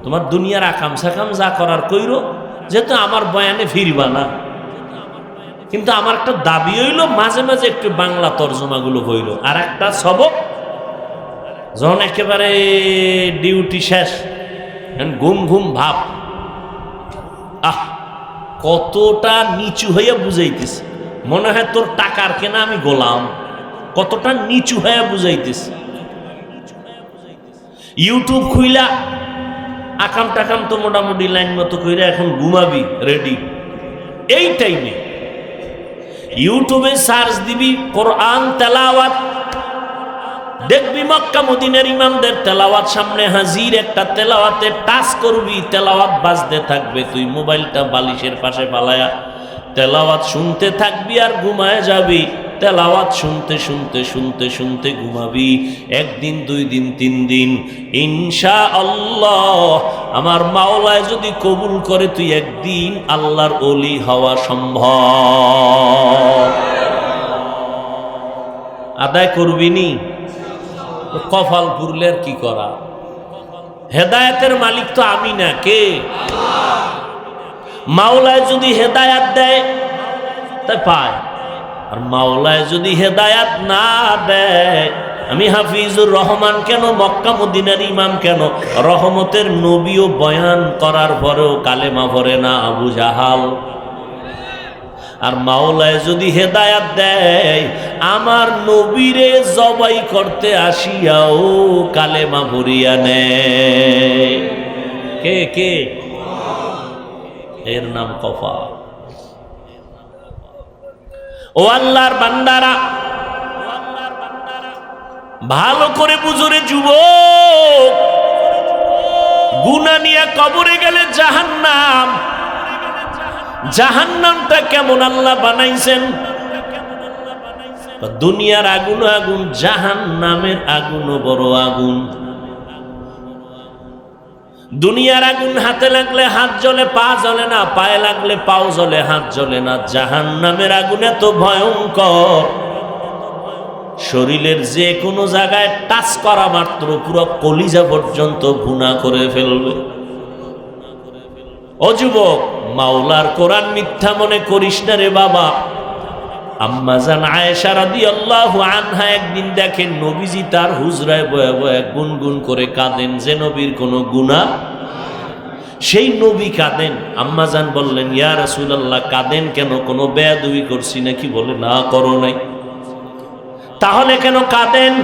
তোমার দুনিয়ার আকাম সাকাম যা করার কইরো, যেহেতু আমার বয়ানে ফিরবা না। কিন্তু আমার একটা দাবি হইল মাঝে মাঝে একটু বাংলা তরজমাগুলো হইল। আর একটা সবক যখন একেবারে ডিউটি শেষ, ঘুম ঘুম ভাব, কতটা নিচু হইয়া বুঝাইতেছে, মনে হয় তোর টাকার কেনা আমি গোলাম, কতটা নিচু হইয়া বুঝাইতেছে। ইউটিউব খুইলা আকাম টাকাম তো মোটামুটি লাইন মতো কইরা এখন ঘুমাবি রেডি। এই টাইমে ইউটিউবে সার্চ দিবি কোরআন তেলাওয়াত, দেখবি মক্কা মদিনার ইমামদের তেলাওয়াত সামনে হাজির, একটা তেলাওয়াতে টাচ করবি, তেলাওয়াত বাজতে থাকবে, তুই মোবাইলটা বালিশের পাশে ফালায়া তেলাওয়াত শুনতে থাকবি আর ঘুমায় যাবি। তেলাওয়াত শুনতে শুনতে শুনতে শুনতে ঘুমাবি। একদিন, 2 দিন, 3 দিন, ইনশাআল্লাহ আমার মাওলায় যদি কবুল করে তুই একদিন আল্লাহর ওলি হওয়া সম্ভব। আদায় করবি নি? কপাল পুরলে আর কি করা? হেদায়েতের মালিক তো আমি না, কে? মাওলায় যদি হেদায়াত দেয় তাই পায়, আর মাওলায় যদি হেদায়াত না দেয়, আমি হাফিজুর রহমান কেন, মক্কা মদিনার ইমাম কেন, রহমতের নবীও বয়ান করার পরেও কালেমা পড়ে না আবু জাহাল। আর মাওলায় যদি হেদায়াত দেয়, আমার নবীরে জবাই করতে আসিয়াও কালেমা পড়িয়া নেয়। কে কে? এর নাম কফা। ও আল্লাহর বান্দারা, ভালো করে বুঝরে যুবক, গুনাহ নিয়ে কবরে গেলে জাহান্নাম। জাহান্নামটা কেমন আল্লাহ বানাইছেন? দুনিয়ার আগুন আগুন, জাহান্নামের আগুনও বড় আগুন। দুনিয়ার আগুন হাতে লাগলে হাত জ্বলে, পা জ্বলে না, পায়ে লাগলে পাও জ্বলে, হাত জ্বলে না। জাহান্নামের আগুন এত ভয়ঙ্কর, শরীরের যে কোনো জায়গায় টাচ করা মাত্র পুরো কলিজা পর্যন্ত ভুনা করে ফেলবে। ও যুবক, মাওলার কোরআন মিথ্যা মনে করিস না রে বাবা। আম্মা জান আয়েশা রাদিয়াল্লাহু আনহা একদিন দেখেন নবীজি তার হুজরায় বয়ে বয়ে গুনগুন করে কাঁদেন যে নবীর কোনো গুনাহ, সেই নবী কাঁদেন। আম্মা জান বললেন, ইয়া রাসূলুল্লাহ কাঁদেন কেন, কোনো বেয়াদবি করছি নাকি? বলে, না করো নাই। তাহলে কেন কাঁদেন?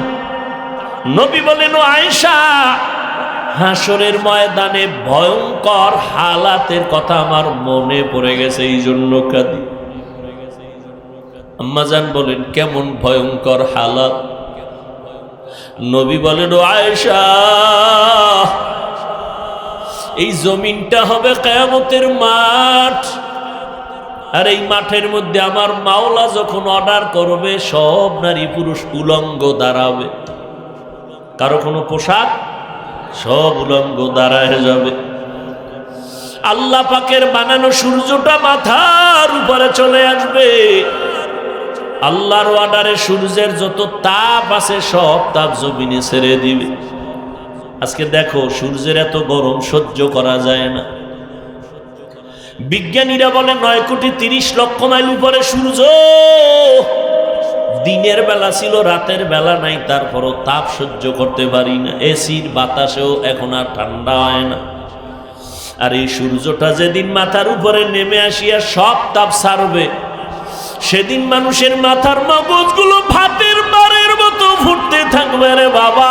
নবী বলেন, ও আয়েশা, হাসরের ময়দানে ভয়ঙ্কর হালাতের কথা আমার মনে পড়ে গেছে, এই জন্য কাঁদি। আম্মাজান বলেন, কেমন ভয়ঙ্কর হালাত? নবী বলেন, ও আয়েশা, এই জমিনটা হবে কিয়ামতের মাঠ, আর এই মাঠের মধ্যে আমার মাওলা যখন অর্ডার করবে সব নারী পুরুষ উলঙ্গ দাঁড়াবে, কারো কোনো পোশাক, সব উলঙ্গ দাঁড়ায় যাবে। আল্লাহ পাকের বানানো সূর্যটা মাথার উপরে চলে আসবে। আল্লাহর অর্ডারে সূর্যের যত তাপ আছে সব তাপ জমিনে ছেড়ে দিবে। আজকে দেখো সূর্যের এত গরম সহ্য করা যায় না। বিজ্ঞানীরা বলে 9,30,00,000 মাইল উপরে সূর্য। দিনের বেলা ছিল, রাতের বেলা নাই, তারপরও তাপ সহ্য করতে পারি না। এসির বাতাসেও এখন আর ঠান্ডা হয় না। আর এই সূর্যটা যেদিন মাথার উপরে নেমে আসিয়া সব তাপ ছাড়বে, সেদিন মানুষের মাথার মগজগুলো ভাতের বারের মতো ফুটতে থাকবে রে বাবা।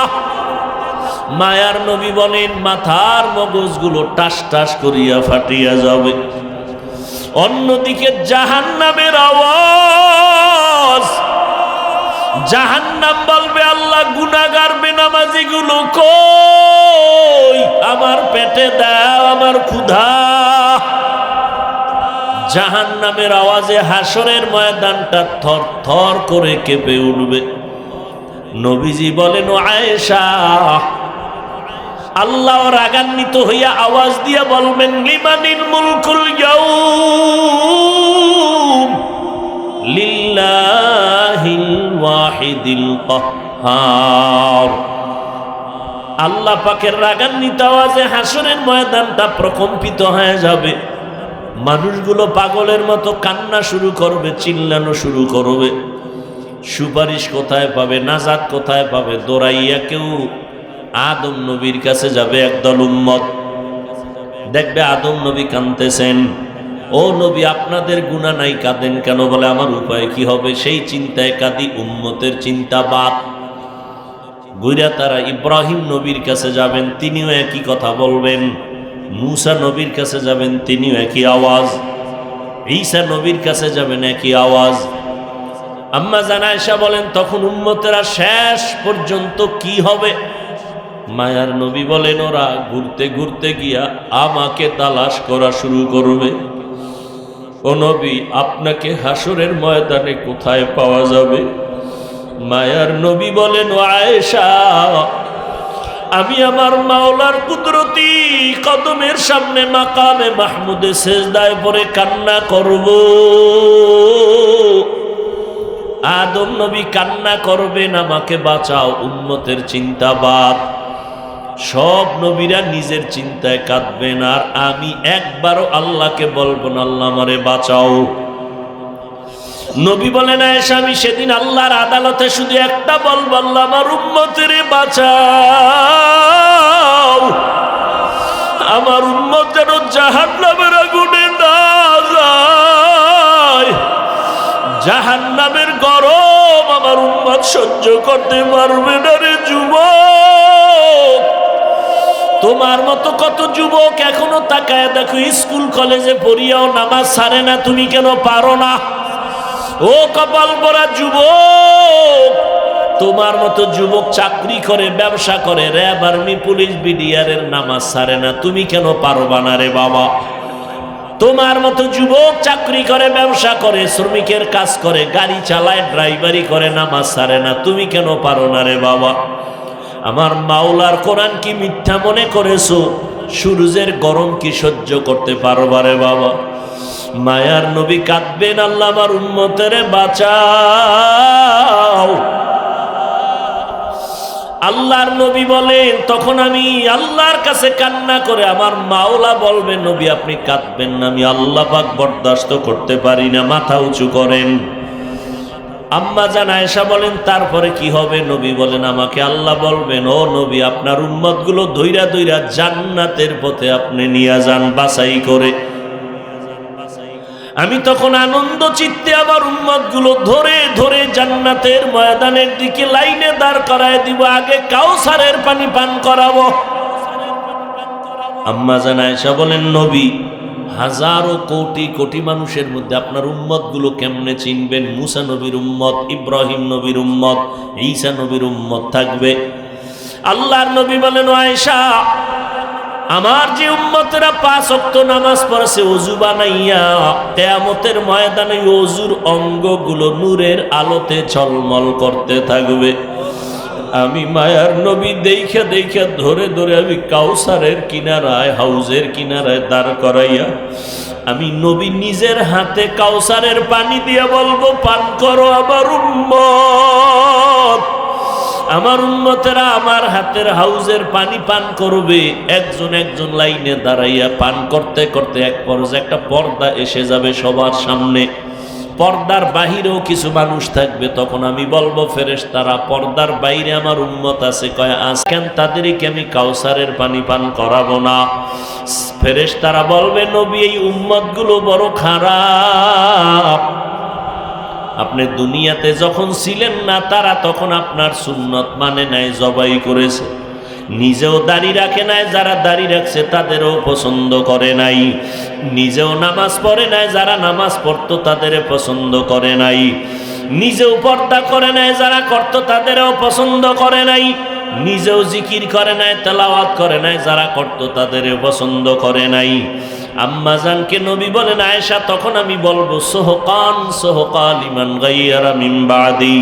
মায়ার নবী বলেন, মাথার মগজগুলো টাস টাস করিয়া ফাটিয়া যাবে। অন্যদিকে জাহান্নামের আওয়াজ, জাহান্নাম বলবে, আল্লাহ গুনাহগার বেনামাজি গুলো কই, আমার পেটে দাও, আমার ক্ষুধা। জাহান্নামের আওয়াজে হাসরের ময়দানটা থর থর করে কেঁপে উঠবে। নবীজি বলেন, ও আয়েশা, আল্লাহ রাগান্বিত হইয়া আওয়াজ দিয়া বলবেন, লিমানিল মুলকুল ইয়াউম লিল্লাহিল ওয়াহিদিল কাহ্হার। আল্লাহ পাকের রাগান্বিত আওয়াজে হাসরের ময়দানটা প্রকম্পিত হয়ে যাবে। মানুষগুলো পাগলের মতো কান্না শুরু করবে, চিল্লানো শুরু করবে। সুপারিশ কোথায় পাবে, নাজাত কোথায় পাবে, দৌড়াইয়া কেউ আদম নবীর কাছে যাবে একদল উম্মত, দেখবে আদম নবী কাঁদতেছেন। ও নবী, আপনাদের গুনাহ নাই, কাঁদেন কেন? বলে আমার উপায় কি হবে? সেই চিন্তায় কাঁদি, উম্মতের চিন্তা বাদ। গুইরা তারা ইব্রাহিম নবীর কাছে যাবেন, তিনিও একই কথা বলবেন। মূসা নবীর কাছে যাবেন, তিনিও একই আওয়াজ। ঈসা নবীর কাছে যাবেন, একই আওয়াজ। আম্মা জান আয়েশা বলেন, তখন উম্মতেরা শেষ পর্যন্ত কি হবে? মায়ার নবী বলেন, ওরা ঘুরতে ঘুরতে গিয়া আমাকে তালাশ করা শুরু করবে। ও নবী, আপনাকে হাসরের ময়দানে কোথায় পাওয়া যাবে? মায়ার নবী বলেন, ও আয়েশা, আমি আমার মাওলার কুদরতি কদমের সামনে মাকামে মাহমুদে সেজদায় পড়ে কান্না করব। আদম নবী কান্না করবেন, আমাকে বাঁচাও। উম্মতের চিন্তা বাদ। সব নবীরা নিজের চিন্তায় কাঁদবেন, আর আমি একবারও আল্লাহকে বলবো না, আল্লাহ আমারে বাঁচাও। নবী বলেন, আয়েশা, আমি সেদিন আল্লাহর আদালতে শুধু একটা বলবো, আল্লাহ আমার উম্মতের বাঁচাও। আমার উম্মত যেন জাহান্নামের আগুনে না যায়। জাহান্নামের গরম আমার উম্মত সহ্য করতে পারবে না রে যুবক। তোমার মতো কত যুবক এখনো তাকায় দেখো, স্কুল কলেজে পড়িয়াও নামাজ ছাড়ে না, তুমি কেন পারো না? ও কপাল পরা যুবক, তোমার মতো যুবক চাকরি করে, ব্যবসা করে, র্যাব, আর্মি, পুলিশ, বিডিআরের নামাজ ছাড়ে না, তুমি কেন পারবা না রে বাবা? তোমার মতো যুবক চাকরি করে, ব্যবসা করে, শ্রমিকের কাজ করে, গাড়ি চালায়, ড্রাইভারি করে, নামাজ ছাড়ে না, তুমি কেন পারো না রে বাবা? আমার মাওলার কোরআন কি মিথ্যা মনে করেছো? সূর্যের গরম কি সহ্য করতে পারবা রে বাবা? মায়ার নবী কাঁদবেন, আল্লাহ আমার উম্মতের বাঁচাও। আল্লাহর নবী বলেন, তখন আমি আল্লাহর কাছে কান্না করে, আমার মাওলা বলবে, নবী আপনি কাঁদবেন না, আমি আল্লাহ পাক বরদাস্ত করতে পারি না। মাথা উঁচু করেন। আম্মা জান আয়েশা বলেন, তারপরে কি হবে? নবী বলেন, আমাকে আল্লাহ বলবেন, ও নবী, আপনার উম্মতগুলো ধইরা ধইরা জান্নাতের পথে আপনি নিয়ে যান বাছাই করে। আমি তখন আনন্দ চিত্তে আমার উম্মতগুলো ধরে ধরে জান্নাতের ময়দানের দিকে লাইনে দাঁড় করায় দিব, আগে কাউসারের পানি পান করাবো। আম্মা জান আয়েশা বলেন, নবী, হাজারো কোটি কোটি মানুষের মধ্যে আপনার উম্মতগুলো কেমনে চিনবেন? মুসা নবীর উম্মত, ইব্রাহিম নবীর উম্মত, ঈসা নবীর উম্মত থাকবে। আল্লাহর নবী বলেন, আয়েশা, আমার যে উম্মতেরা 5 ওয়াক্ত নামাজ পড়ছে ওযু বানাইয়া, কিয়ামতের ময়দানে ওযুর অঙ্গগুলো নূরের আলোতে ঝলমল করতে থাকবে। আমি মায়ার নবী দেখা দেখা ধরে ধরে আমি কাউসারের কিনারায়, হাউজের কিনারায় দাঁড় করাইয়া আমি নবী নিজের হাতে কাউসারের পানি দিয়া বলবো, পান করো আমার উম্মত। আমার উম্মতেরা আমার হাতের হাউজের পানি পান করবে। একজন একজন লাইনে দাঁড়াইয়া পান করতে করতে এক পর্যায়ে একটা পর্দা এসে যাবে সবার সামনে। পর্দার বাহিরেও কিছু মানুষ থাকবে। তখন আমি বলবো, ফেরেশতারা, পর্দার বাইরে আমার উম্মত আছে। কয় আজকেন তাদেরকে আমি কাউসারের পানি পান করাবো না। ফেরেশতারা বলবে, নবী, এই উম্মতগুলো বড় খারাপ। আপনি দুনিয়াতে যখন ছিলেন না, তারা তখন আপনার সুন্নত মানে নাই, জবাই করেছে। নিজেও দাড়ি রাখে নাই, যারা দাড়ি রাখছে তাদেরও পছন্দ করে নাই। নিজেও নামাজ পড়ে নাই, যারা নামাজ পড়তো তাদের পছন্দ করে নাই। নিজেও পর্দা করে নাই, যারা করতো তাদেরও পছন্দ করে নাই। নিজেও জিকির করে নাই, তেলাওয়াত করে নাই, যারা করতো তাদের পছন্দ করে নাই। আম্মা জানকে নবী বলেন, আয়েশা, তখন আমি বলবো, সোহকান সোহকান লিমান গায়্যারা মিন বাদি।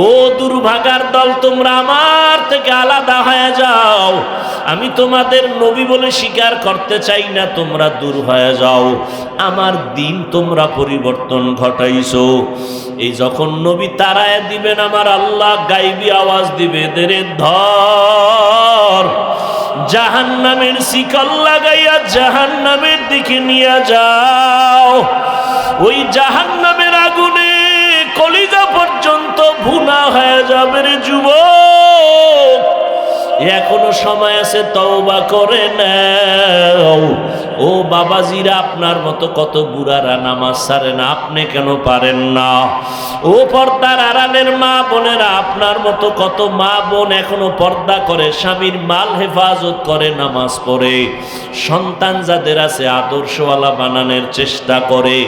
ও দুর্ভাগার দল, তোমরা আমার থেকে আলাদা হয়ে যাও। আমি তোমাদের নবী বলে স্বীকার করতে চাই না, তোমরা দূর হয়ে যাও। আমার দিন তোমরা পরিবর্তন ঘটাইছো। এই যখন নবী তাড়ায় দিবেন, আমার আল্লাহ গাইবী আওয়াজ দিবে, এদের ধর, জাহান্নামের শিকল লাগাইয়া জাহান্নামের দিকে নিয়ে যাও। ওই জাহান্নামের আগুনে কলিজা পর্যন্ত ভুনা হয়ে যাবে রে যুবক। এখনো সময় আছে, তওবা করে নাও। ও বাবাজিরা, আপনার মতো কত বুড়ারা নামাজ ছাড়ে না, আপনি কেন পারেন না? ও পর্দার আড়ালের মা বোনেরা, আপনার মতো কত মা বোন এখনো পর্দা করে, স্বামীর মাল হেফাজত করে, নামাজ পড়ে, সন্তান যাদের আছে আদর্শওয়ালা বানানোর চেষ্টা করে।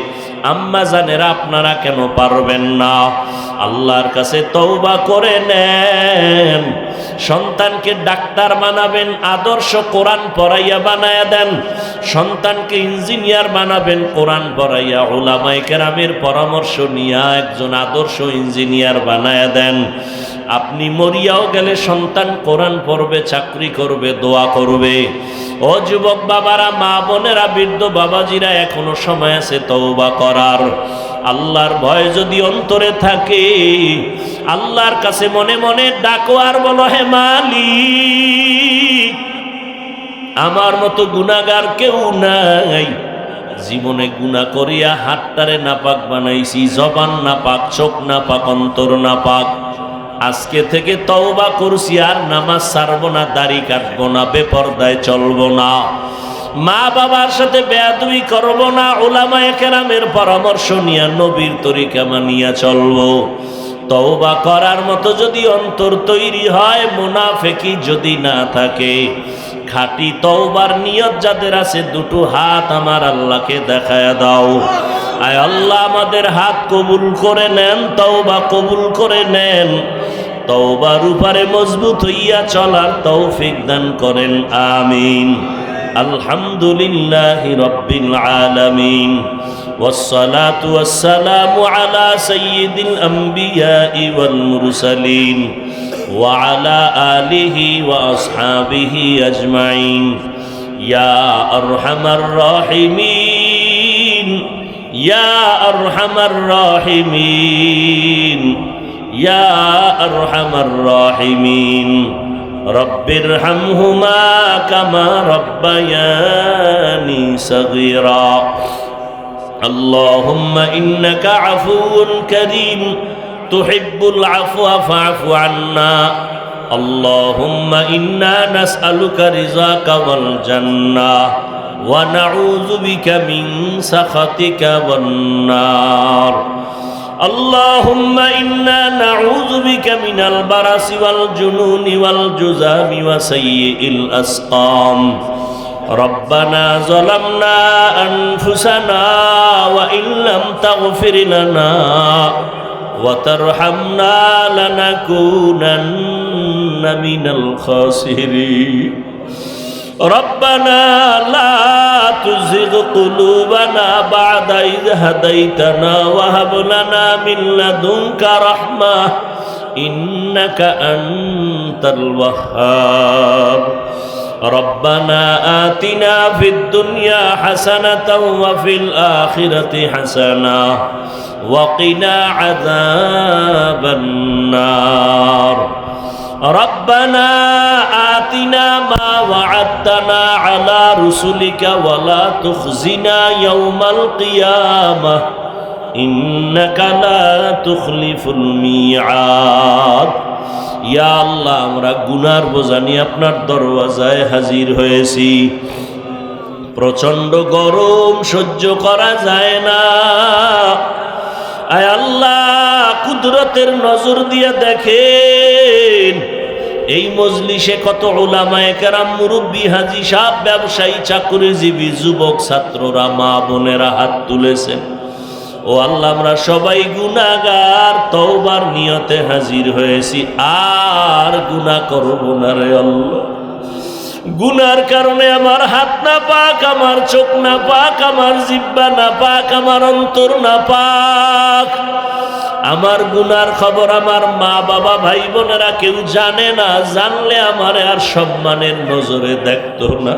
আম্মা জানেরা, আপনারা কেন পারবেন না? আল্লাহর কাছে তওবা করে নেন। সন্তানকে ডাক্তার বানাবেন, আদর্শ কোরআন পড়াইয়া বানায়া দেন। সন্তানকে ইঞ্জিনিয়ার বানাবেন, কোরআন পড়াইয়া উলামায়ে কেরামের পরামর্শ নিয়ে একজন আদর্শ ইঞ্জিনিয়ার বানায়া দেন। আপনি মরিয়াও গেলে সন্তান কোরআন পড়বে, চাকরি করবে, দোয়া করবে। ও যুবক বাবারা, মা বোনেরা, বৃদ্ধ বাবাজিরা, এখনো সময় আছে তওবা করার। আল্লাহর ভয় যদি অন্তরে থাকে, আল্লাহর কাছে মনে মনে ডাকো আর বলো, হে মালিক, আমার মতো গুনাহগার কেউ নাই। জীবনে গুনাহ করিয়া হাতটারে নাপাক বানাইছি, জবান নাপাক, চোখ নাপাক, অন্তর নাপাক। আজকে থেকে তওবা করছি, আর নামাজ ছাড়বো না, দাড়ি কাটবো না, বেপরদায় চলবো না, মা বাবার সাথে বেয়াদবি করবো না, উলামায়ে কেরামের পরামর্শ নিয়ে নবীর তরিকা মানিয়া চলবো। তওবা করার মতো যদি অন্তর তৈরি হয়, মুনাফিকি যদি না থাকে, খাঁটি তওবার নিয়ত যাদের আছে, দুটো হাত আমার আল্লাহকে দেখায়া দাও। আয় আল্লাহ, আমাদের হাত কবুল করে নেন, তওবা কবুল করে নেন। তওবার উপরে মজবুত হইয়া চলার তৌফিক দান করেন, আমিন। আলহামদুলিল্লাহি রাব্বিল আলামিন, ওয়াসসালাতু ওয়াসসালামু আলা সাইয়্যিদিল আমবিয়াই ওয়াল মুরসালিন ওয়া আলা আলিহি ওয়া আসহাবিহি আজমাইন। ইয়া আরহামার রাহিমিন, ইয়া আরহামার রাহিমিন, ইয়া আরহামার রাহিমিন। রব্বির হামহুমা কামা রব্বায়ানি সগীরা। আল্লাহুম্মা ইন্নাকা আফুউন কারীম তুহিব্বুল আফওয়া ফা'ফু আন্না। আল্লাহুম্মা ইন্না নাসআলুকা রিযাকা ওয়াল জান্নাহ ওয়া নাউযু বিকা মিন সাখাতিকা ওয়ান নার। اللهم إنا نعوذ بك من البرص والجنون والجذام وسيء الأسقام. ربنا ظلمنا أنفسنا وإن لم تغفر لنا وترحمنا لنكونن من الخاسرين. ربنا لا تزغ قلوبنا بعد إذ هديتنا وهب لنا من لدنك رحمة إنك أنت الوهاب. ربنا آتنا في الدنيا حسنة وفي الآخرة حسنة وقنا عذاب النار. ربنا آتنا ما وعدتنا على رسلك ولا تخزنا يوم القيامة إنك لا تخلف الميعاد. ইয়া আল্লাহ, আমরা গুনার বোঝা নিয়ে আপনার দরওয়াজায় হাজির হয়েছি। প্রচন্ড গরম সহ্য করা যায় না। আয় আল্লাহ, কুদরতের নজর দিয়ে দেখেন, এই মজলিসে কত উলামায়ে কেরাম, মুরব্বী, হাজী সাহেব, ব্যবসায়ী, চাকরিজীবী, যুবক, ছাত্ররা, মা বোনেরা হাত তুলেছেন। ও আল্লাহ, আমরা সবাই গুনাহগার, তওবার নিয়তে হাজির হয়েছি, আর গুনাহ করব না রে আল্লাহ। গুনার কারণে আমার হাত না পাক, আমার চোখ না পাক, আমার জিহ্বা না পাক, আমার অন্তর না পাক। আমার গুনার খবর আমার মা বাবা ভাই বোনেরা কেউ জানে না, জানলে আমারে আর সম্মানের নজরে দেখতো না।